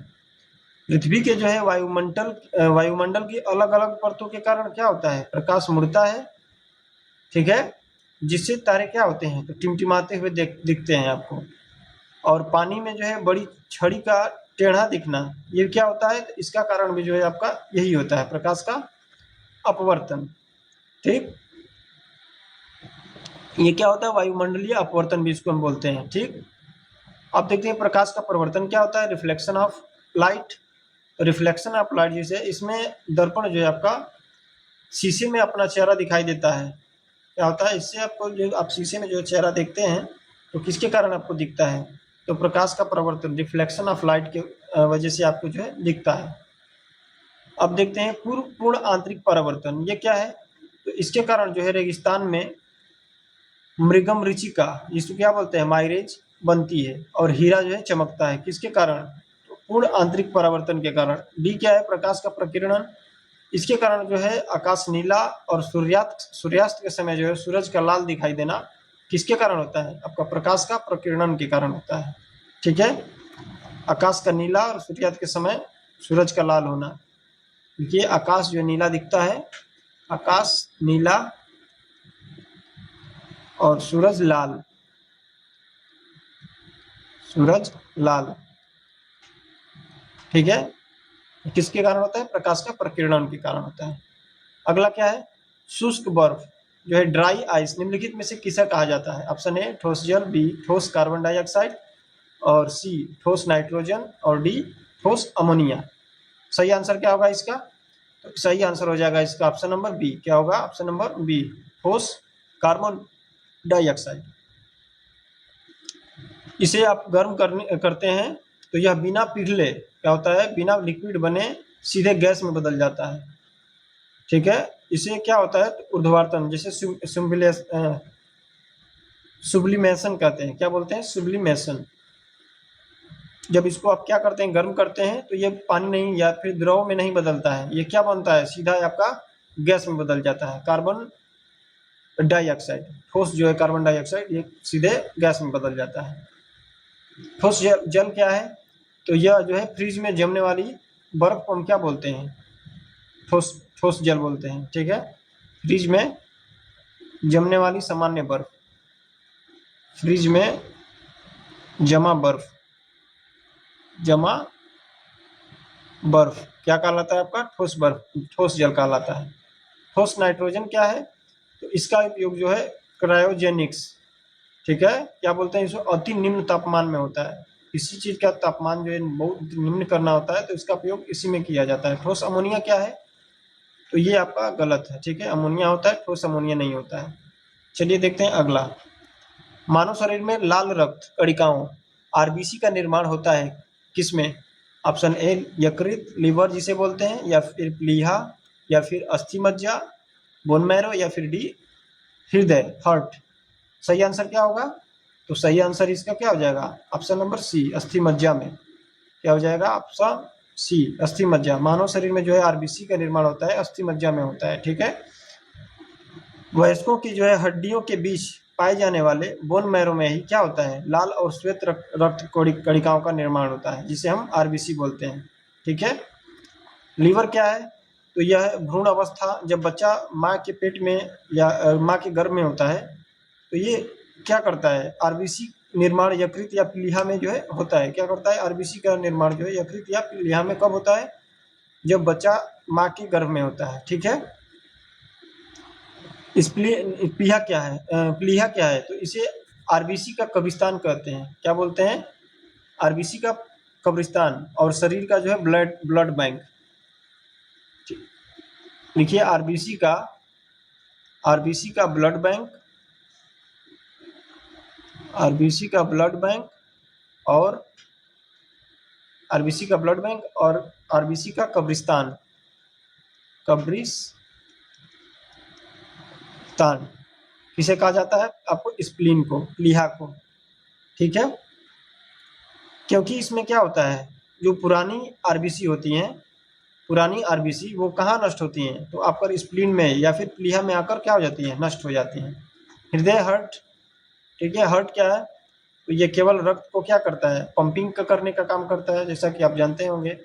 पृथ्वी के जो है वायुमंडल की अलग अलग परतों के कारण क्या होता है? प्रकाश मुड़ता है। ठीक है, जिससे तारे क्या होते हैं? तो टिमटिमाते हुए दिखते हैं आपको। और पानी में जो है बड़ी छड़ी का टेढ़ा दिखना, ये क्या होता है? तो इसका कारण भी जो है आपका यही होता है, प्रकाश का अपवर्तन। ठीक, ये क्या होता है? वायुमंडलीय अपवर्तन भी इसको हम बोलते हैं। ठीक, अब देखते हैं प्रकाश का प्रवर्तन क्या होता है। Reflection of light, reflection of light जैसे इसमें दर्पण जो है आपका शीशे में अपना चेहरा दिखाई देता है। क्या होता है इससे आपको? जो आप शीशे में जो चेहरा देखते हैं तो किसके कारण आपको दिखता है? तो प्रकाश का प्रवर्तन, रिफ्लेक्शन ऑफ लाइट के वजह से आपको जो है दिखता है। अब देखते हैं पूर्ण आंतरिक परावर्तन, ये क्या है? तो इसके कारण जो है रेगिस्तान में मृगम ऋचिका, जिसको क्या बोलते हैं? माइरेज बनती है, और हीरा जो है चमकता है। किसके कारण? तो पूर्ण आंतरिक परावर्तन के कारण। डी क्या है? प्रकाश का प्रकीर्णन, इसके कारण जो है आकाश नीला और सूर्यास्त के समय जो है सूरज का लाल दिखाई देना किसके कारण होता है? आपका प्रकाश का प्रकीर्णन के कारण होता है। ठीक है, आकाश का नीला और सूर्यास्त के समय सूरज का लाल होना। देखिए आकाश जो नीला दिखता है, आकाश नीला और सूरज लाल, सूरज लाल। ठीक है, किसके कारण होता है? प्रकाश का प्रकीर्णन के कारण होता है। अगला क्या है? शुष्क बर्फ जो है ड्राई आइस निम्नलिखित में से किसे कहा जाता है? ऑप्शन ए ठोस जल, बी ठोस कार्बन डाइऑक्साइड, और सी ठोस नाइट्रोजन, और डी ठोस अमोनिया। सही आंसर क्या होगा इसका? तो सही आंसर हो जाएगा इसका ऑप्शन नंबर बी। क्या होगा? ऑप्शन नंबर बी, ठोस कार्बन डाइऑक्साइड। इसे आप गर्म करते हैं तो यह बिना पिघले क्या होता है? बिना लिक्विड बने सीधे गैस में बदल जाता है। ठीक है, इसे क्या होता है? ऊर्ध्वाधन, जैसे सुब्लिमेशन कहते हैं। क्या बोलते हैं? सुब्लिमेशन। जब इसको आप क्या करते हैं? गर्म करते हैं तो ये पानी नहीं या फिर द्रव में नहीं बदलता है, ये क्या बनता है? सीधा आपका गैस में बदल जाता है। कार्बन डाइऑक्साइड, ठोस जो है कार्बन डाइऑक्साइड, ये सीधे गैस में बदल जाता है। ठोस जल क्या है? तो यह जो है फ्रिज में जमने वाली बर्फ को हम क्या बोलते हैं? ठोस ठोस जल बोलते हैं। ठीक है, फ्रिज में जमने वाली सामान्य बर्फ, फ्रिज में जमा बर्फ, जमा बर्फ क्या कहलाता है? आपका ठोस बर्फ, ठोस जल कहलाता है। ठोस नाइट्रोजन क्या है? तो इसका उपयोग जो है क्रायोजेनिक्स, ठीक है, क्या बोलते हैं इसको? अति निम्न तापमान में होता है। किसी चीज का तापमान जो है बहुत निम्न करना होता है तो इसका उपयोग इसी में किया जाता है। ठोस अमोनिया क्या है? तो ये आपका गलत है। ठीक है, अमोनिया होता है, ठोस अमोनिया नहीं होता है। चलिए देखते हैं अगला। मानव शरीर में लाल रक्त कणिकाओं आरबीसी का निर्माण होता है किसमें? ऑप्शन ए यकृत, लीवर जिसे बोलते हैं, या फिर प्लीहा, या फिर अस्थि मज्जा, बोन मैरो, या फिर डी हृदय, हार्ट। सही आंसर क्या होगा? तो सही आंसर इसका क्या हो जाएगा? ऑप्शन नंबर सी, अस्थि मज्जा में। क्या हो जाएगा? ऑप्शन सी, अस्थि मज्जा। मानव शरीर में जो है आरबीसी का निर्माण होता है अस्थि मज्जा में होता है। ठीक है, वयस्कों की जो है हड्डियों के बीच पाए जाने वाले बोन मैरो में ही क्या होता है? लाल और श्वेत रक्त कणिकाओं का निर्माण होता है, जिसे हम आरबीसी बोलते हैं। ठीक है, लीवर क्या है? तो यह भ्रूण अवस्था, जब बच्चा माँ के पेट में या माँ के गर्भ में होता है तो ये क्या करता है? आरबीसी निर्माण यकृत या प्लीहा में जो है होता है। क्या करता है? आरबीसी का निर्माण जो है यकृत या प्लीहा में कब होता है? जब बच्चा माँ के गर्भ में होता है। ठीक है, इस प्लीहा क्या है? प्लीहा क्या है? तो इसे आरबीसी का कब्रिस्तान कहते हैं। क्या बोलते हैं? आरबीसी का कब्रिस्तान, और शरीर का जो है ब्लड बैंक। लिखिए आरबीसी का ब्लड बैंक, आरबीसी का ब्लड बैंक, और आरबीसी का ब्लड बैंक और आरबीसी का कब्रिस्तान, कब्रिस्तान किसे कहा जाता है? आपको स्प्लीन को, प्लीहा को। ठीक है, क्योंकि इसमें क्या होता है? जो पुरानी आरबीसी होती हैं, पुरानी आरबीसी वो कहाँ नष्ट होती हैं? तो आपका स्प्लीन में या फिर प्लीहा में आकर क्या हो जाती हैं? नष्ट हो जाती हैं। हृदय, हार्ट। ठीक है, हार्ट क्या है? तो ये केवल रक्त को क्या करता है? पंपिंग का करने का काम करता है, जैसा कि आप जानते होंगे।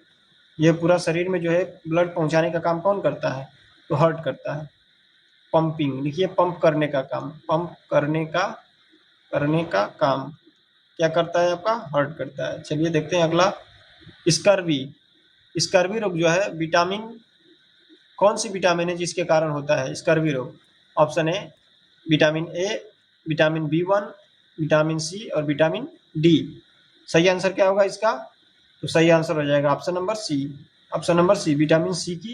ये पूरा शरीर में जो है ब्लड पहुंचाने का काम कौन करता है? तो हार्ट करता है। पंपिंग, देखिए पंप करने का काम, पंप करने का काम क्या करता है? आपका हार्ट करता है। चलिए देखते हैं अगला। स्कर्वी, स्कर्वी रोग जो है विटामिन, कौन सी विटामिन है जिसके कारण होता है स्कर्वी रोग? Option A vitamin A, vitamin B1, vitamin C, और विटामिन डी। सही आंसर क्या होगा इसका? तो सही आंसर हो जाएगा option number C. Option number C, vitamin C की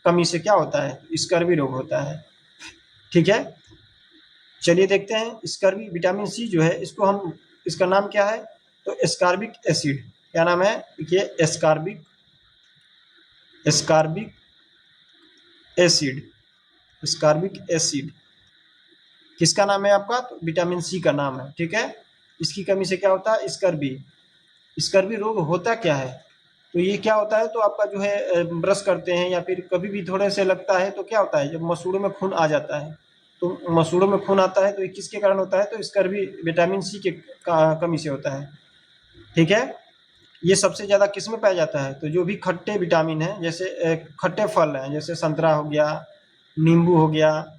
कमी से क्या होता है? स्कर्वी रोग होता है। ठीक है, चलिए देखते हैं स्कर्वी, विटामिन सी जो है इसको हम, इसका नाम क्या है? तो एस्कॉर्बिक एसिड। क्या नाम है? देखिए एस्कॉर्बिक एसिड, एस्कॉर्बिक एसिड किसका नाम है आपका? तो विटामिन सी का नाम है। ठीक है, इसकी कमी से क्या होता है? स्कर्वी। स्कर्वी रोग होता क्या है? तो ये क्या होता है, तो आपका जो है ब्रश करते हैं या फिर कभी भी थोड़े से लगता है तो क्या होता है, जब मसूड़ों में खून आ जाता है, तो मसूड़ों में खून आता है तो ये किसके कारण होता है, तो स्कर्वी विटामिन सी के कमी से होता है। ठीक है, ये सबसे ज़्यादा किस में पाया जाता है, तो जो भी खट्टे विटामिन हैं, जैसे खट्टे फल हैं, जैसे संतरा हो गया, नींबू हो गया,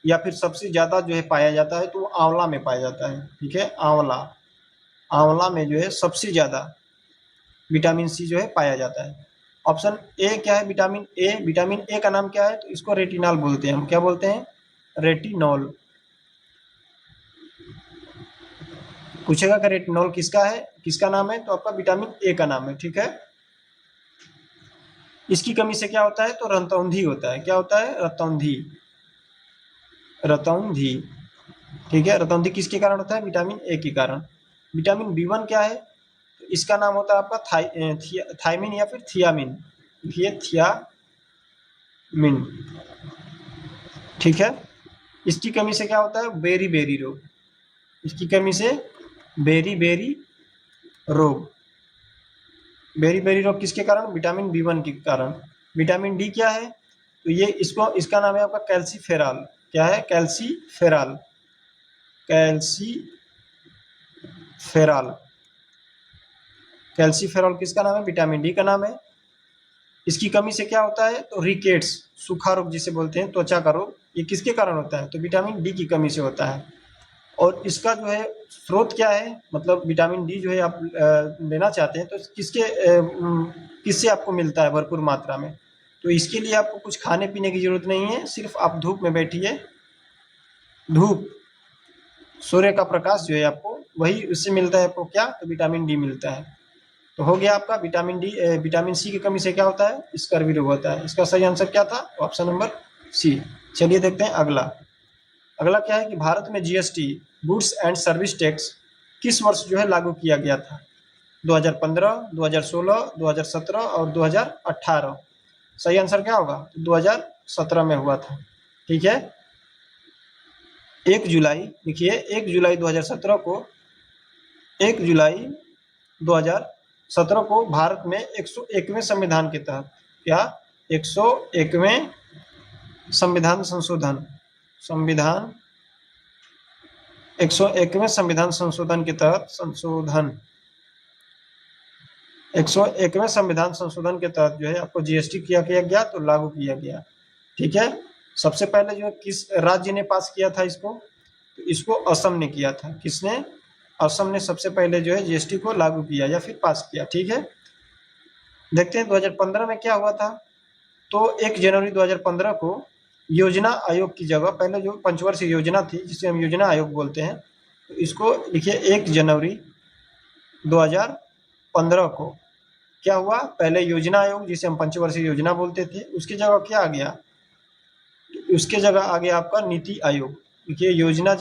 या फिर सबसे ज़्यादा जो है पाया जाता है तो वो आंवला में पाया जाता है। ठीक है, आंवला, आंवला में जो है सबसे ज़्यादा विटामिन सी जो है पाया जाता है। ऑप्शन ए क्या है, विटामिन ए। विटामिन ए का नाम क्या है, तो इसको रेटिनॉल बोलते हैं। हम क्या बोलते हैं, रेटिनॉल। पूछेगा कि रेटिनॉल किसका है, किसका नाम है, तो आपका विटामिन ए का नाम है। ठीक है, इसकी कमी से क्या होता है, तो रतौंधी होता है। क्या होता है, रतौंधी, रतौंधी। ठीक है, रतौंधी किसके कारण होता है, विटामिन ए के कारण। विटामिन बी1 क्या है, तो इसका नाम होता है आपका थायमिन या फिर थियामिन। ये थियामिन। ठीक है, इसकी कमी से क्या होता है, बेरी बेरी रोग। इसकी कमी से बेरी बेरी रोग। बेरी बेरी रोग किसके कारण, विटामिन बी1 के कारण। विटामिन डी क्या है, तो ये इसका नाम है आपका कैल्सीफेरॉल। क्या है, कैल्सीफेरॉल, कैल्सीफेरॉल। कैल्सीफेरॉल किसका नाम है, विटामिन डी का नाम है। इसकी कमी से क्या होता है, तो रिकेट्स, सूखा रोग जिसे बोलते हैं, त्वचा का रोग, ये किसके कारण होता है, तो विटामिन डी की कमी से होता है। और इसका जो है स्रोत क्या है, मतलब विटामिन डी जो है आप लेना चाहते हैं तो किससे आपको मिलता है भरपूर मात्रा में, तो इसके लिए आपको कुछ खाने पीने की जरूरत नहीं है, सिर्फ आप धूप में बैठिए। धूप, सूर्य का प्रकाश जो है आपको, वही उससे मिलता है आपको क्या, तो विटामिन डी मिलता है। तो हो गया आपका विटामिन डी। विटामिन सी की कमी से क्या होता है, स्कर्वी रोग होता है। इसका सही आंसर क्या था, ऑप्शन नंबर सी। चलिए देखते हैं अगला। अगला क्या है कि भारत में GST, goods and service tax, किस वर्ष जो है लागू किया गया था, 2015, 2016, 2017 और 2018। सही आंसर क्या होगा, 2017 में हुआ था। ठीक है, 1 जुलाई, देखिए 1 जुलाई 2017 को, 1 जुलाई 2017 को भारत में 101वें संविधान के तहत, क्या, 101वें संविधान संशोधन, संविधान 101वें संविधान संशोधन के तहत, 101वें संविधान संशोधन के तहत जो है आपको जीएसटी किया गया, तो लागू किया गया। ठीक है, सबसे पहले जो किस राज्य ने पास किया था इसको, तो इसको असम ने किया था। किसने, असम ने सबसे पहले जो है जीएसटी को लागू किया या फिर पास किया। ठीक है, देखते हैं 2015 में क्या हुआ था। तो 1 जनवरी 2015 को योजना आयोग की जगह, पहले जो पंचवर्षीय योजना थी जिसे हम योजना आयोग बोलते हैं, तो इसको लिखिए 1 जनवरी 2015 को क्या हुआ, पहले योजना आयोग जिसे हम पंचवर्षीय योजना बोलते थे, उसकी जगह क्या आ गया, उसके जगह आ गया आपका नीति आयोग। देखिए योजना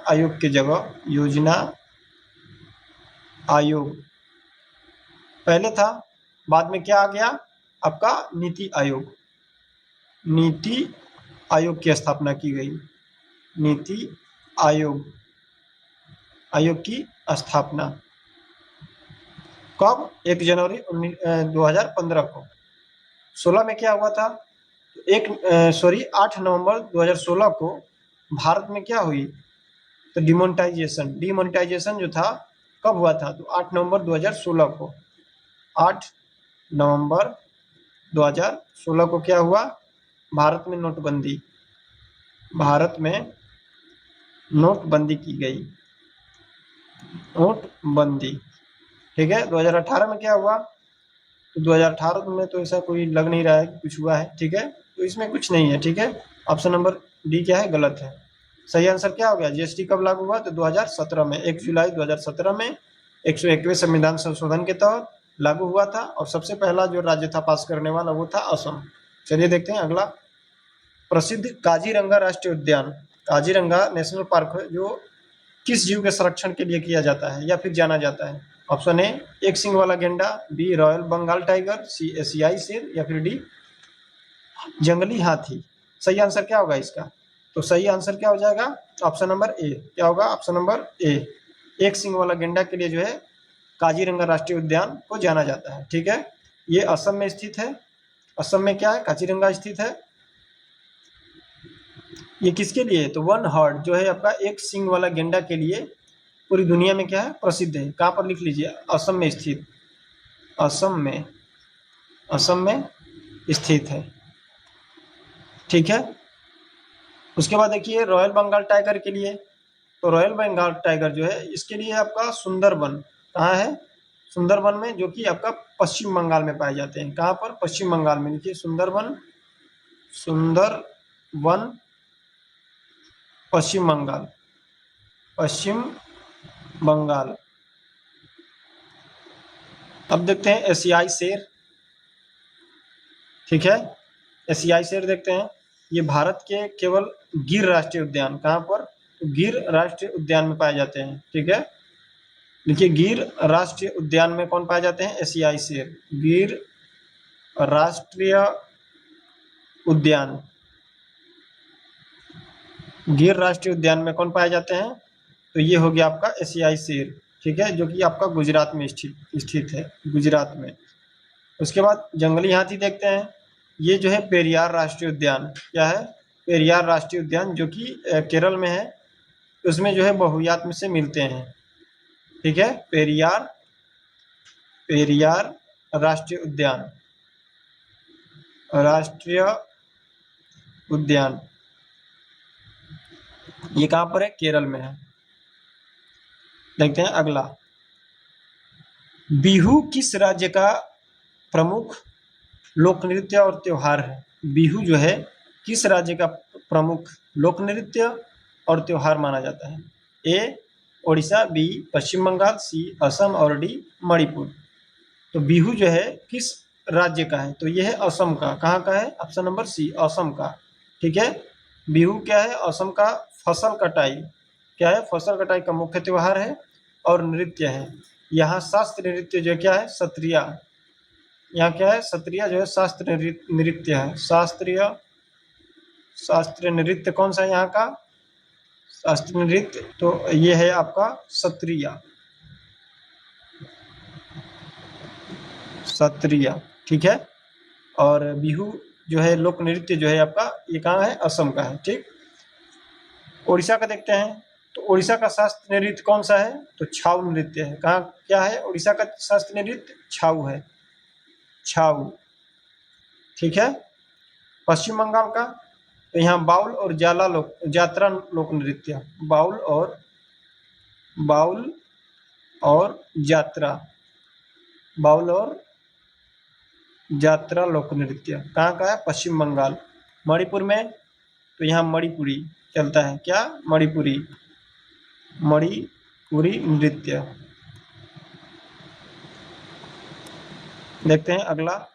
आयोग की जगह योजना आयोग पहले था, बाद में क्या आ गया आपका नीति आयोग। नीति आयोग की स्थापना की गई, नीति आयोग, आयोग की स्थापना कब, 1 जनवरी 2015 को। 16 में क्या हुआ था, 8 नवंबर 2016 को भारत में क्या हुई, तो डिमोनेटाइजेशन जो था कब हुआ था, तो 8 नवंबर 2016 को। 8 नवंबर 2016 को क्या हुआ, भारत में नोटबंदी, भारत में नोटबंदी की गई, नोटबंदी। ठीक है, 2018 में क्या हुआ, तो 2018 में तो ऐसा कोई लग नहीं रहा है कि कुछ हुआ है। ठीक है, तो इसमें कुछ नहीं है। ठीक है, ऑप्शन नंबर डी क्या है, गलत है। सही आंसर क्या हो गया, जीएसटी कब लागू हुआ, तो 2017 में, 1 जुलाई 2017 में 101वें संविधान संशोधन के तहत लागू हुआ था। और सबसे पहला जो राज्य था पास करने वाला वो था असम। चलिए देखते हैं अगला। प्रसिद्ध काजीरंगा राष्ट्रीय उद्यान, काजीरंगा नेशनल पार्क जो किस जीव के संरक्षण के लिए किया जाता है या फिर जाना जाता है। ऑप्शन ए, एक सिंग वाला गेंडा, बी, रॉयल बंगाल टाइगर, सी, एशियाई शेर, या फिर डी, जंगली हाथी। सही आंसर क्या होगा इसका, तो सही आंसर क्या हो जाएगा, ऑप्शन नंबर ए। क्या होगा, ऑप्शन नंबर ए, एक सिंग वाला गेंडा के लिए जो है काजीरंगा राष्ट्रीय उद्यान को जाना जाता है। ठीक है, ये असम में स्थित है। असम में क्या है, काजीरंगा स्थित है। ये किसके लिए है, तो वन हॉर्न जो है आपका एक सींग वाला गेंडा के लिए पूरी दुनिया में क्या है, प्रसिद्ध है। कहाँ पर लिख लीजिए, असम में स्थित, असम में स्थित है। ठीक है, उसके बाद देखिए रॉयल बंगाल टाइगर के लिए, तो रॉयल बंगाल टाइगर जो है इसके लिए आपका सुंदरबन कहाँ है, सुंदरबन में, जो कि आपका पश्चिम बंगाल में पाए जाते हैं। कहाँ पर, पश्चिम बंगाल में। देखिए सुंदरबन, सुंदरबन पश्चिम बंगाल, पश्चिम बंगाल। अब देखते हैं एशियाई शेर। ठीक है, एशियाई शेर देखते हैं। ये भारत के केवल गिर राष्ट्रीय उद्यान, कहाँ पर, तो गिर राष्ट्रीय उद्यान में पाए जाते हैं। ठीक है, देखिए गिर राष्ट्रीय उद्यान में कौन पाए जाते हैं, एशियाई शेर। गिर राष्ट्रीय उद्यान, गिर राष्ट्रीय उद्यान में कौन पाए जाते हैं, तो ये हो गया आपका एशियाई शेर। ठीक है, जो कि आपका गुजरात में स्थित है, गुजरात में। उसके बाद जंगली हाथी देखते हैं। ये जो है पेरियार राष्ट्रीय उद्यान, क्या है, पेरियार राष्ट्रीय उद्यान, जो कि केरल में है। उसमें जो है बहुयात में से मिलते हैं। ठीक है, पेरियार, पेरियार राष्ट्रीय उद्यान, राष्ट्रीय उद्यान, ये कहाँ पर है, केरल में है। देखते हैं अगला, बिहू किस राज्य का प्रमुख लोक नृत्य और त्योहार है। बिहू जो है किस राज्य का प्रमुख लोक नृत्य और त्योहार माना जाता है। ए ओडिशा, बी पश्चिम बंगाल, सी असम और डी मणिपुर। तो बिहू जो है किस राज्य का है, तो यह है असम का। कहाँ का है, ऑप्शन नंबर सी, असम का। ठीक है, बिहू क्या है, असम का फसल कटाई, क्या है, फसल कटाई का मुख्य त्योहार है और नृत्य है। यहाँ शास्त्रीय नृत्य जो क्या है, सत्रिया, यहाँ क्या है, सत्रिया जो है शास्त्रीय नृत्य है। शास्त्रीय नृत्य कौन सा है यहाँ का, शास्त्रीय नृत्य, तो ये है आपका सत्रिया, सत्रिया। ठीक है, और बिहू जो है लोक नृत्य जो है आपका, ये कहाँ है, असम का है। ठीक, उड़ीसा का देखते हैं। तो उड़ीसा का शास्त्रीय नृत्य कौन सा है, तो छाऊ नृत्य है। कहाँ क्या है, उड़ीसा का शास्त्रीय नृत्य छाऊ है, छाऊ। ठीक है, पश्चिम बंगाल का, तो यहाँ बाउल और जात्रा लोक नृत्य, बाउल और यात्रा, बाउल और यात्रा लोक नृत्य कहाँ का है, पश्चिम बंगाल। मणिपुर में, तो यहाँ मणिपुरी चलता है, क्या, मणिपुरी, मणिपुरी नृत्य। देखते हैं अगला,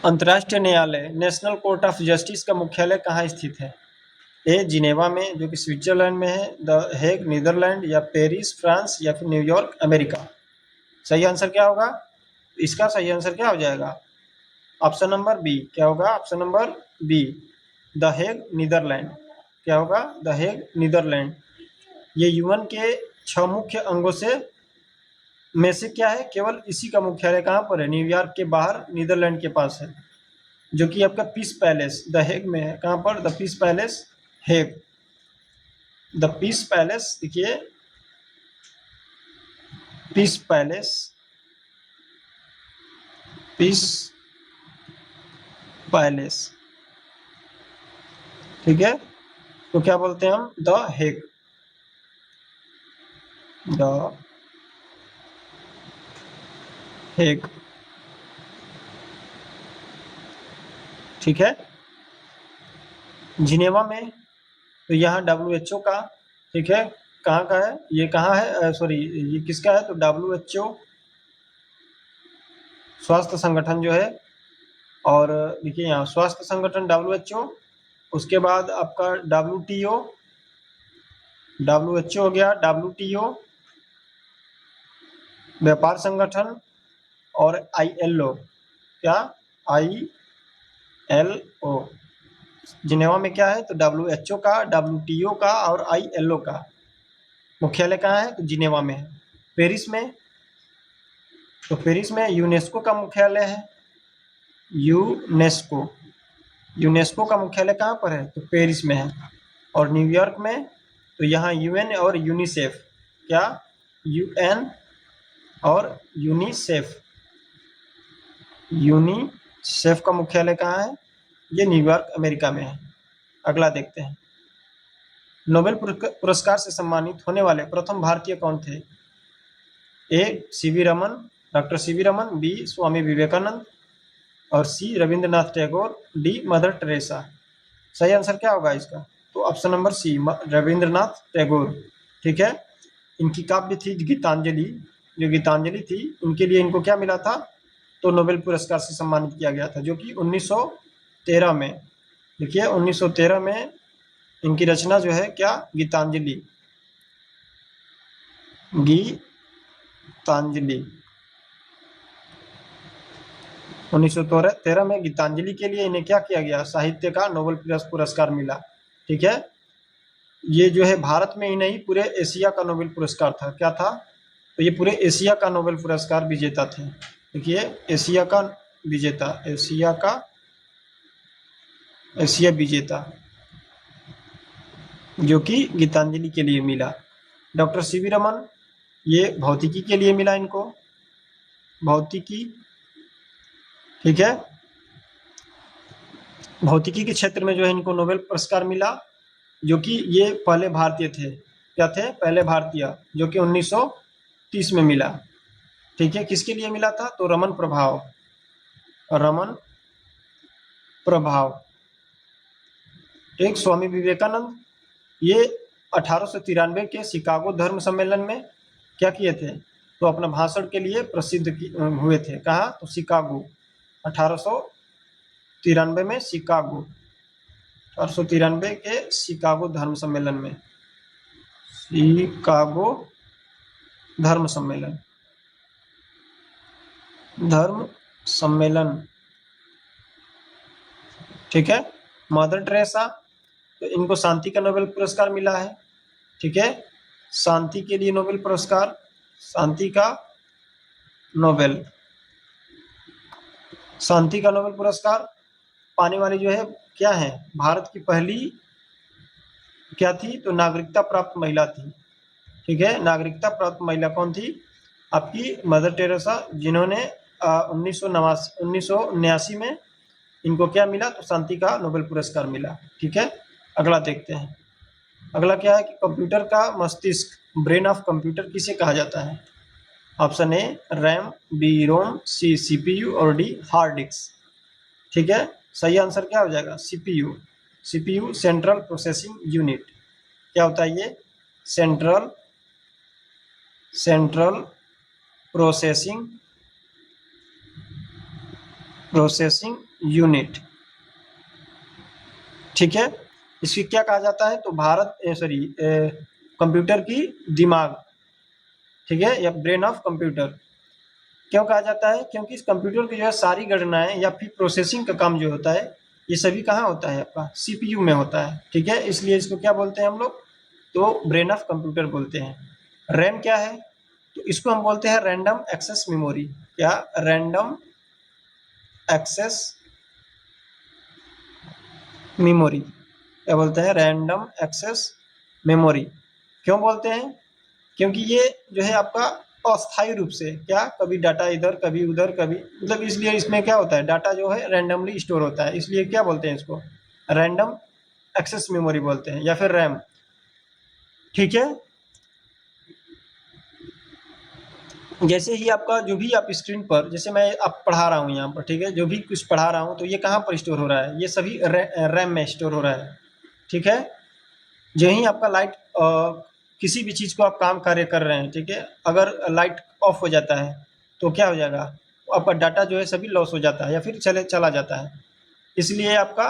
अंतर्राष्ट्रीय न्यायालय नेशनल कोर्ट ऑफ जस्टिस का मुख्यालय कहाँ स्थित है। ए जिनेवा में, जो कि स्विट्जरलैंड में है, द हेग नीदरलैंड, या पेरिस फ्रांस, या फिर न्यूयॉर्क अमेरिका। सही आंसर क्या होगा, इसका सही आंसर क्या हो जाएगा, ऑप्शन नंबर बी। क्या होगा, option number B, the Hague Netherlands. क्या होगा, द हेग नीदरलैंड। ये यूएन के 6 मुख्य अंगों से में से क्या है, केवल इसी का मुख्यालय कहाँ पर है, न्यूयॉर्क के बाहर नीदरलैंड के पास है, जो कि आपका पीस पैलेस द हेग में है। कहाँ पर, the piece palace Hague, the piece palace. देखिए पीस पैलेस, पीस पैलेस। ठीक है, तो क्या बोलते हैं हम, द हेग, द हेग। ठीक है, जिनेवा में, तो यहाँ WHO का। ठीक है, कहाँ का है, ये कहाँ है, सॉरी ये किसका है, तो WHO स्वास्थ्य संगठन जो है। और देखिए यहाँ स्वास्थ्य संगठन WHO, उसके बाद आपका WTO, WHO हो गया, WTO व्यापार संगठन, और ILO, क्या, ILO। जिनेवा में क्या है, तो WHO का, WTO का और ILO का। मुख्यालय कहाँ है? तो जिनेवा में है। पेरिस में, तो पेरिस में यूनेस्को का मुख्यालय है। यूनेस्को, यूनेस्को का मुख्यालय कहाँ पर है? तो पेरिस में है। और न्यूयॉर्क में, तो यहाँ यूएन और यूनिसेफ, क्या? यूएन और यूनिसेफ, यूनिसेफ का मुख्यालय कहाँ है? ये न्यूयॉर्क अमेरिका में है। अगला देखते हैं, नोबेल पुरस्कार से सम्मानित होने वाले प्रथम भारतीय कौन थे? A CV Raman, doctor CV Raman, B Swami Vivekananda और C Rabindranath Tagore, D mother Teresa. सही आंसर क्या होगा इसका? तो option number C, Rabindranath Tagore. ठीक है, इनकी काव्य थी गीतांजलि, जो गीतांजलि थी उनके लिए इनको क्या मिला था? तो नोबेल पुरस्कार से सम्मानित किया गया था, जो कि 1913 में, देखिए 1913 में इनकी रचना जो है क्या? गीतांजलि, गीतांजलि 1913 में गीतांजलि के लिए इन्हें क्या किया गया? साहित्य का नोबेल पुरस्कार मिला। ठीक है, ये जो है भारत में ही नहीं पूरे एशिया का नोबेल पुरस्कार था। क्या था? तो ये पूरे एशिया का नोबेल पुरस्कार विजेता थे। देखिए एशिया का विजेता, एशिया विजेता, जो कि गीतांजलि के लिए मिला। डॉक्टर सीवी रमन, ये भौतिकी के लिए मिला इनको, भौतिकी। ठीक है, भौतिकी के क्षेत्र में जो है इनको नोबेल पुरस्कार मिला, जो कि ये पहले भारतीय थे। क्या थे? पहले भारतीय, जो कि 1930 में मिला। ठीक है, किसके लिए मिला था? तो रमन प्रभाव, रमन प्रभाव। एक स्वामी विवेकानंद, ये 1893 के शिकागो धर्म सम्मेलन में क्या किए थे? तो अपना भाषण के लिए प्रसिद्ध हुए थे। कहाँ? तो शिकागो, 1893 में शिकागो, 1893 के शिकागो धर्म सम्मेलन में, शिकागो धर्म सम्मेलन, धर्म सम्मेलन। ठीक है, मदर टेरेसा, तो इनको शांति का नोबेल पुरस्कार मिला है। ठीक है, शांति के लिए नोबेल पुरस्कार, शांति का नोबेल, शांति का नोबेल पुरस्कार पाने वाली जो है क्या है? भारत की पहली क्या थी? तो नागरिकता प्राप्त महिला थी। ठीक है, नागरिकता प्राप्त महिला कौन थी? आपकी मदर टेरेसा, जिन्होंने 1989 में इनको क्या मिला? तो शांति का नोबेल पुरस्कार मिला। ठीक है, अगला देखते हैं। अगला क्या है कि कंप्यूटर का मस्तिष्क, ब्रेन ऑफ कंप्यूटर किसे कहा जाता है? Option A RAM, B ROM, C CPU और डी हार्ड डिस्क। ठीक है, सही आंसर क्या हो जाएगा? CPU, CPU central processing unit. क्या होता है ये? Central processing unit. ठीक है, इसकी क्या कहा जाता है? तो भारत कंप्यूटर की दिमाग। ठीक है, या ब्रेन ऑफ कंप्यूटर क्यों कहा जाता है? क्योंकि इस कंप्यूटर की जो है सारी गणनाएं या फिर प्रोसेसिंग का काम जो होता है, ये सभी कहाँ होता है? आपका सीपीयू में होता है। ठीक है, इसलिए इसको क्या बोलते हैं हम लोग? तो ब्रेन ऑफ कंप्यूटर बोलते हैं। रैम क्या है? तो इसको हम बोलते हैं रैंडम एक्सेस मेमोरी। क्या? Random access memory. क्या बोलते हैं? Random access memory. क्यों बोलते हैं? क्योंकि ये जो है आपका अस्थायी रूप से, क्या, कभी डाटा इधर कभी उधर कभी, मतलब इसलिए इसमें क्या होता है? डाटा जो है रैंडमली स्टोर होता है, इसलिए क्या बोलते हैं इसको? रैंडम एक्सेस मेमोरी बोलते हैं, या फिर रैम। ठीक है, जैसे ही आपका जो भी आप स्क्रीन पर, जैसे मैं आप पढ़ा रहा हूँ यहाँ पर, ठीक है, जो भी कुछ पढ़ा रहा हूँ तो ये कहाँ पर स्टोर हो रहा है? ये सभी रैम में स्टोर हो रहा है। ठीक है, यहीं आपका लाइट, किसी भी चीज़ को आप काम कार्य कर रहे हैं, ठीक है, अगर लाइट ऑफ हो जाता है तो क्या हो जाएगा? आपका डाटा जो है सभी लॉस हो जाता है या फिर चला जाता है। इसलिए आपका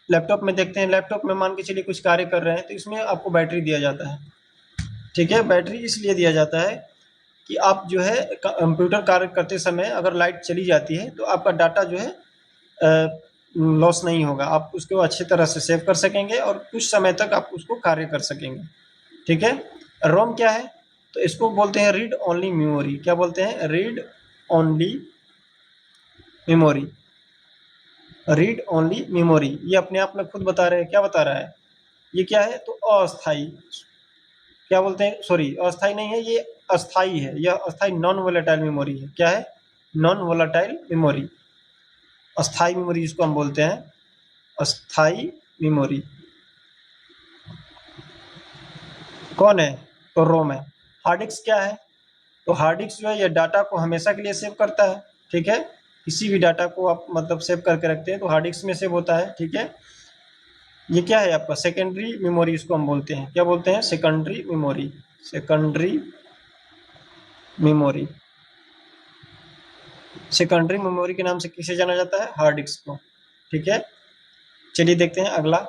लैपटॉप में देखते हैं, लैपटॉप में मान के चलिए कुछ कार्य कर रहे हैं तो इसमें आपको बैटरी दिया जाता है। ठीक है, बैटरी इसलिए दिया जाता है कि आप जो है कंप्यूटर कार्य करते समय अगर लाइट चली जाती है तो आपका डाटा जो है लॉस नहीं होगा, आप उसको अच्छी तरह से सेव कर सकेंगे और कुछ समय तक आप उसको कार्य कर सकेंगे। ठीक है, रोम क्या है? तो इसको बोलते हैं रीड ओनली मेमोरी। क्या बोलते हैं? Read only memory. Read only memory ये अपने आप में खुद बता रहे हैं, क्या बता रहा है? ये क्या है? तो अस्थाई, क्या बोलते हैं, सॉरी अस्थाई नहीं है, ये अस्थाई है। यह अस्थाई नॉन वोलेटाइल मेमोरी है। क्या है? Non volatile memory. अस्थाई मेमोरी जिसको हम बोलते हैं, अस्थाई मेमोरी कौन है? तो रोम है। हार्ड डिस्क क्या है? तो हार्ड डिस्क जो है, ये डाटा को हमेशा के लिए सेव करता है। ठीक है, किसी भी डाटा को आप मतलब सेव करके रखते हैं तो हार्ड डिस्क में सेव होता है। ठीक है, ये क्या है आपका? सेकेंडरी मेमोरी इसको हम बोलते हैं। क्या बोलते हैं? Secondary memory. Secondary memory. Secondary memory के नाम से किसे जाना जाता है? हार्ड डिस्क को। ठीक है, चलिए देखते हैं अगला।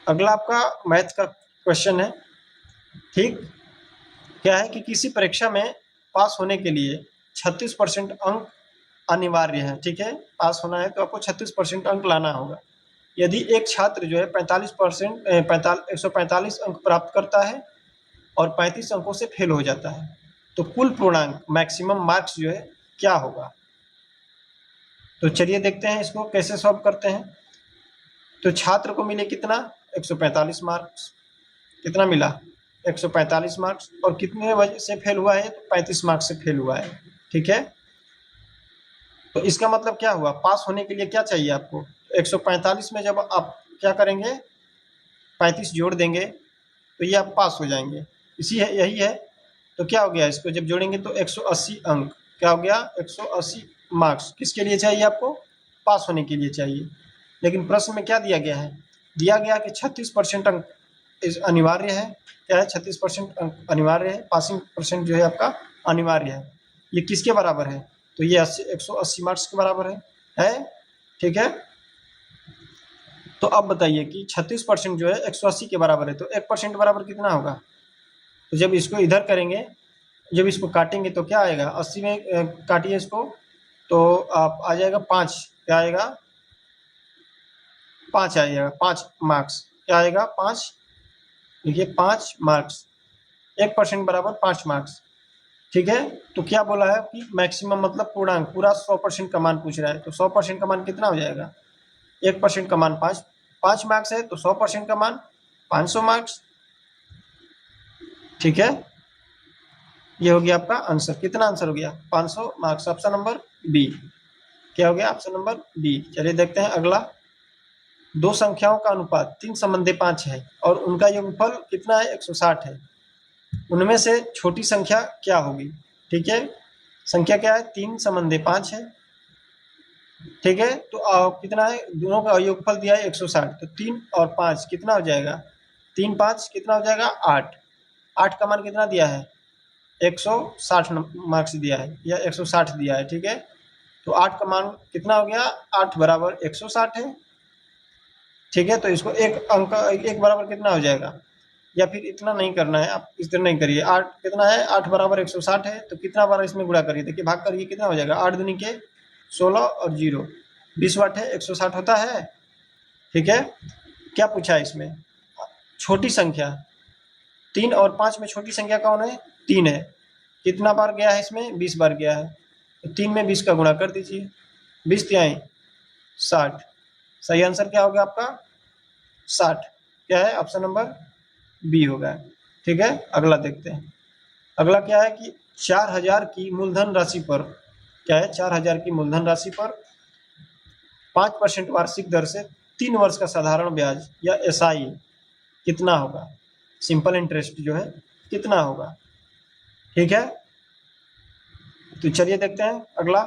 अगला आपका मैथ का क्वेश्चन है। ठीक, क्या है कि किसी परीक्षा में पास होने के लिए 36% अंक अनिवार्य है। ठीक है, पास होना है तो आपको 36% अंक लाना होगा। यदि एक छात्र जो है 45% 145 अंक प्राप्त करता है और 35 अंकों से फेल हो जाता है, तो कुल पूर्णांक मैक्सिमम मार्क्स जो है क्या होगा? तो चलिए देखते हैं इसको कैसे सॉल्व करते हैं। तो छात्र को मिले कितना? 145 मार्क्स। कितना मिला? 145 मार्क्स। और कितने वजह से फेल हुआ है? तो 35 मार्क्स से फेल हुआ है। ठीक है, तो इसका मतलब क्या हुआ? पास होने के लिए क्या चाहिए आपको? 145 में जब आप क्या करेंगे, 35 जोड़ देंगे तो ये आप पास हो जाएंगे। इसी है, यही है। तो क्या हो गया? इसको जब जोड़ेंगे तो 180 अंक। क्या हो गया? 180 मार्क्स किसके लिए चाहिए आपको? पास होने के लिए चाहिए। लेकिन प्रश्न में क्या दिया गया है? दिया गया कि 36% अंक अनिवार्य है। क्या है? 36% अंक अनिवार्य है। पासिंग परसेंट जो है आपका अनिवार्य है। ये किसके बराबर है? तो ये 180 मार्क्स के बराबर है। ठीक है, तो अब बताइए कि 36% जो है 180 के बराबर है, तो 1% बराबर कितना होगा? तो जब इसको इधर करेंगे, जब इसको काटेंगे तो क्या आएगा? 80 में काटिए इसको तो आप आ जाएगा 5। क्या आएगा? 5 आएगा। 5 मार्क्स। क्या आएगा? 5। देखिए 5 मार्क्स। 1% बराबर 5 मार्क्स। ठीक है, तो क्या बोला है कि मैक्सिमम मतलब पूर्णांक, पूरा 100% का मान पूछ रहा है। तो 100% का मान कितना हो जाएगा? 1% का मान 5। 5 मार्क्स है तो 100% का मान 500 मार्क्स। ठीक है, ये हो गया आपका आंसर। कितना आंसर हो गया? 500 मार्क्स। Option number B. क्या हो गया? Option number B. चलिए देखते हैं अगला। दो संख्याओं का अनुपात 3 संबंधी 5 है और उनका योगफल कितना है? 160 है। उनमें से छोटी संख्या क्या होगी? ठीक है, संख्या क्या है? 3 संबंधी 5 है। ठीक है, तो कितना है? दोनों का योगफल दिया है 160, तो 3 और 5 कितना हो जाएगा? 3 5 कितना हो जाएगा? 8। 8 का मान कितना दिया है? 160 मार्क्स दिया है या 160 दिया है। ठीक है, तो 8 का मान कितना हो गया? 8 बराबर 160 है। ठीक है, तो इसको एक अंक एक बराबर कितना हो जाएगा? या फिर इतना नहीं करना है, आप इस तरह नहीं करिए। 8 कितना है? 8 बराबर 160 है, तो कितना बार इसमें गुणा करिए? देखिए भाग करिए, कितना हो जाएगा? 8 दूनी के 16 और 0 20 वाट है, 160 होता है। ठीक है, क्या पूछा है इसमें? छोटी संख्या। 3 और 5 में छोटी संख्या कौन है? 3 है। कितना बार गया है इसमें? 20 बार गया है। तो 3 में 20 का गुणा कर दीजिए। 20 तिहाई 60। सही आंसर क्या होगा आपका? 60। क्या है? ऑप्शन नंबर बी होगा। ठीक है, अगला देखते हैं। अगला क्या है कि 4000 की मूलधन राशि पर, क्या है? 4000 की मूलधन राशि पर 5% वार्षिक दर से 3 वर्ष का साधारण ब्याज या एसआई कितना होगा? सिंपल इंटरेस्ट जो है कितना होगा? ठीक है, तो चलिए देखते हैं अगला।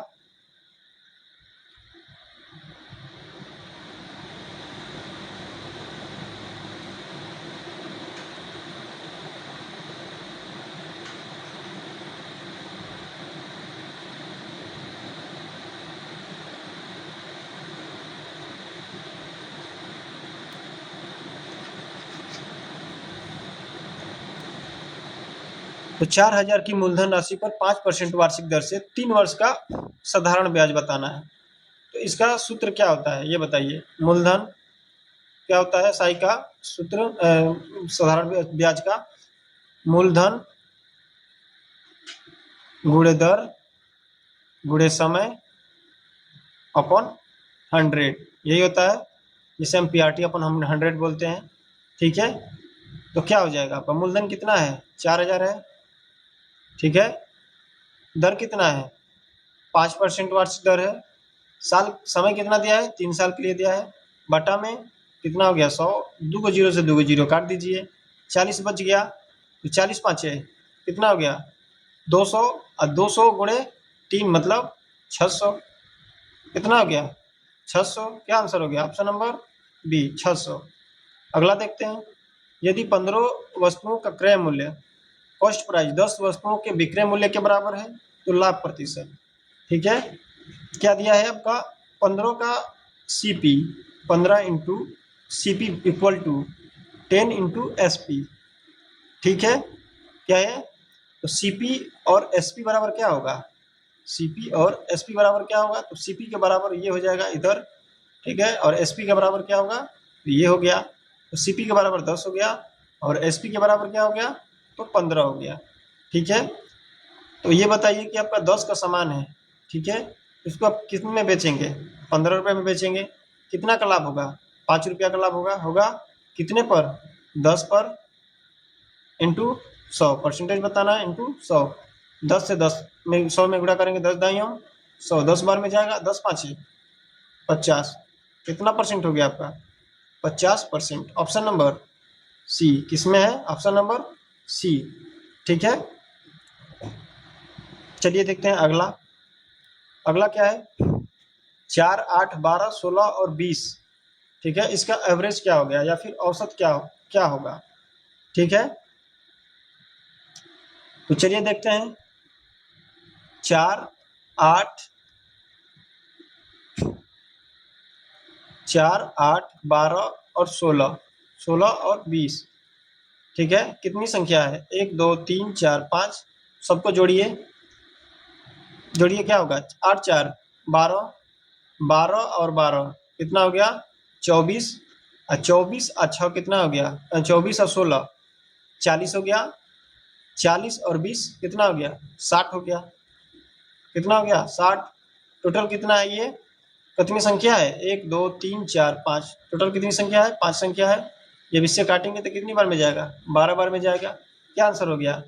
तो 4000 की मूलधन राशि पर 5% वार्षिक दर से 3 वर्ष का साधारण ब्याज बताना है। तो इसका सूत्र क्या होता है ये बताइए? मूलधन क्या होता है? साई का सूत्र साधारण ब्याज का मूलधन गुणे दर गुणे समय अपॉन 100, यही होता है, जिसे हम PRT अपन हम 100 बोलते हैं। ठीक है, तो क्या हो जाएगा आपका मूलधन कितना है 4000 है। ठीक है, दर कितना है 5% वार्षिक दर है। साल समय कितना दिया है 3 साल के लिए दिया है। बटा में कितना हो गया 100, 2 जीरो से 2 जीरो काट दीजिए, 40 बच गया, तो 40 पाँचे कितना हो गया 200, और 200 गुणे 3 मतलब 600, कितना हो गया 600। क्या आंसर हो गया ऑप्शन नंबर बी 600। अगला देखते हैं, यदि 15 वस्तुओं का क्रय मूल्य कॉस्ट प्राइस 10 वस्तुओं के विक्रय मूल्य के बराबर है तो लाभ प्रतिशत। ठीक है, क्या दिया है आपका 15 का CP 15 into CP equal to 10 into SP। ठीक है, क्या है तो CP और SP बराबर क्या होगा, CP और SP बराबर क्या होगा, तो CP के बराबर ये हो जाएगा इधर। ठीक है, और SP के बराबर क्या होगा, तो ये हो गया, तो CP के बराबर 10 हो गया और SP के बराबर क्या हो गया, तो 15 हो गया। ठीक है, तो ये बताइए कि आपका 10 का सामान है। ठीक है, इसको आप कितने में बेचेंगे 15 रुपये में बेचेंगे, कितना का लाभ होगा 5 रुपया का लाभ होगा कितने पर 10 पर इंटू 100, परसेंटेज बताना है इंटू 100, 10 से 10 में 100 में गुणा करेंगे 10 दाइयों 100, 10 बार में जाएगा 10 पाँचे 50, कितना परसेंट हो गया आपका 50%। ऑप्शन नंबर सी किसमें है, ऑप्शन नंबर सी। ठीक है, चलिए देखते हैं अगला। अगला क्या है 4, 8, 12, 16 और 20। ठीक है, इसका एवरेज क्या हो गया या फिर औसत क्या होगा। ठीक है, तो चलिए देखते हैं 4, 8, 4, 8, 12 और 16, 16 और 20। ठीक है, कितनी संख्या है 1, 2, 3, 4, 5, सबको जोड़िए, जोड़िए क्या होगा 8, 4, 12, 12 और 12 कितना हो गया 24, और 24 और 6 कितना हो गया 24 और 16 40 हो गया, 40 और 20 कितना हो गया 60 हो गया, कितना हो गया 60। टोटल कितना है ये कितनी संख्या है 1, 2, 3, 4, 5, टोटल कितनी संख्या है 5 संख्या है। जब इससे काटेंगे तो कितनी बार में जाएगा 12 बार में जाएगा। क्या आंसर हो गया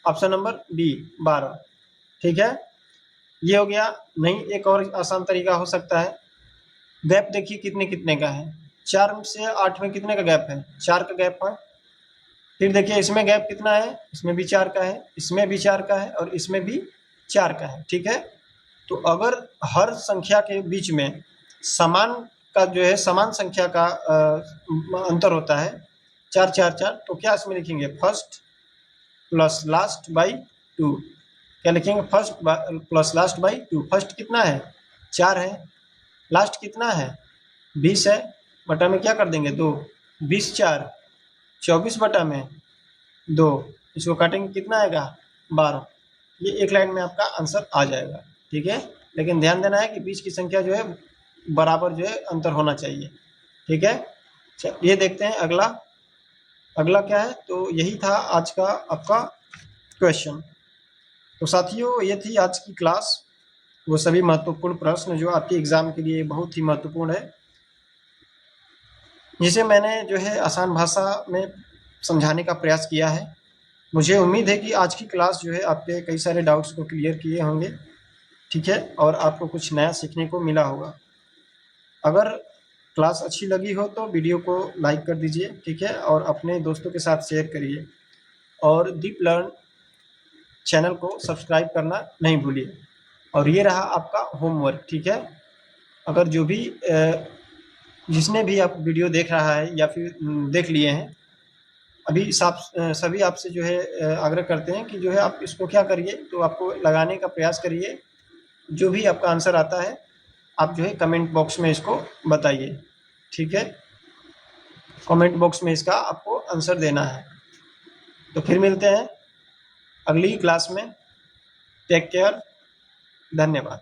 ऑप्शन नंबर बी 12। ठीक है, ये हो गया। नहीं, एक और आसान तरीका हो सकता है, गैप देखिए कितने कितने का है 4 से 8 में कितने का गैप है 4 का गैप है। फिर देखिए इसमें गैप कितना है, इसमें भी 4 का है, इसमें भी 4 का है और इसमें भी 4 का है। ठीक है, तो अगर हर संख्या के बीच में समान का जो है समान संख्या का अंतर होता है 4, 4, 4, तो क्या इसमें लिखेंगे फर्स्ट प्लस लास्ट बाई 2। क्या लिखेंगे first plus last by 2। First कितना है 4 है, लास्ट कितना है 20 है, बटा में क्या कर देंगे 2, 20 4 24 बटा में 2, इसको काटेंगे कितना आएगा 12। ये एक लाइन में आपका आंसर आ जाएगा। ठीक है, लेकिन ध्यान देना है कि बीच की संख्या जो है बराबर जो है अंतर होना चाहिए। ठीक है, ये देखते हैं अगला। अगला क्या है, तो यही था आज का आपका क्वेश्चन। तो साथियों ये थी आज की क्लास, वो सभी महत्वपूर्ण प्रश्न जो आपके एग्जाम के लिए बहुत ही महत्वपूर्ण है, जिसे मैंने जो है आसान भाषा में समझाने का प्रयास किया है। मुझे उम्मीद है कि आज की क्लास जो है आपके कई सारे डाउट्स को क्लियर किए होंगे। ठीक है, और आपको कुछ नया सीखने को मिला होगा। अगर क्लास अच्छी लगी हो तो वीडियो को लाइक कर दीजिए। ठीक है, और अपने दोस्तों के साथ शेयर करिए, और दीप लर्न चैनल को सब्सक्राइब करना नहीं भूलिए। और ये रहा आपका होमवर्क। ठीक है, अगर जो भी जिसने भी आप वीडियो देख रहा है या फिर देख लिए हैं अभी सभी आपसे जो है आग्रह करते हैं कि जो है आप इसको क्या करिए, तो आपको लगाने का प्रयास करिए। जो भी आपका आंसर आता है आप जो है कमेंट बॉक्स में इसको बताइए। ठीक है, कमेंट बॉक्स में इसका आपको आंसर देना है। तो फिर मिलते हैं अगली क्लास में। टेक केयर, धन्यवाद।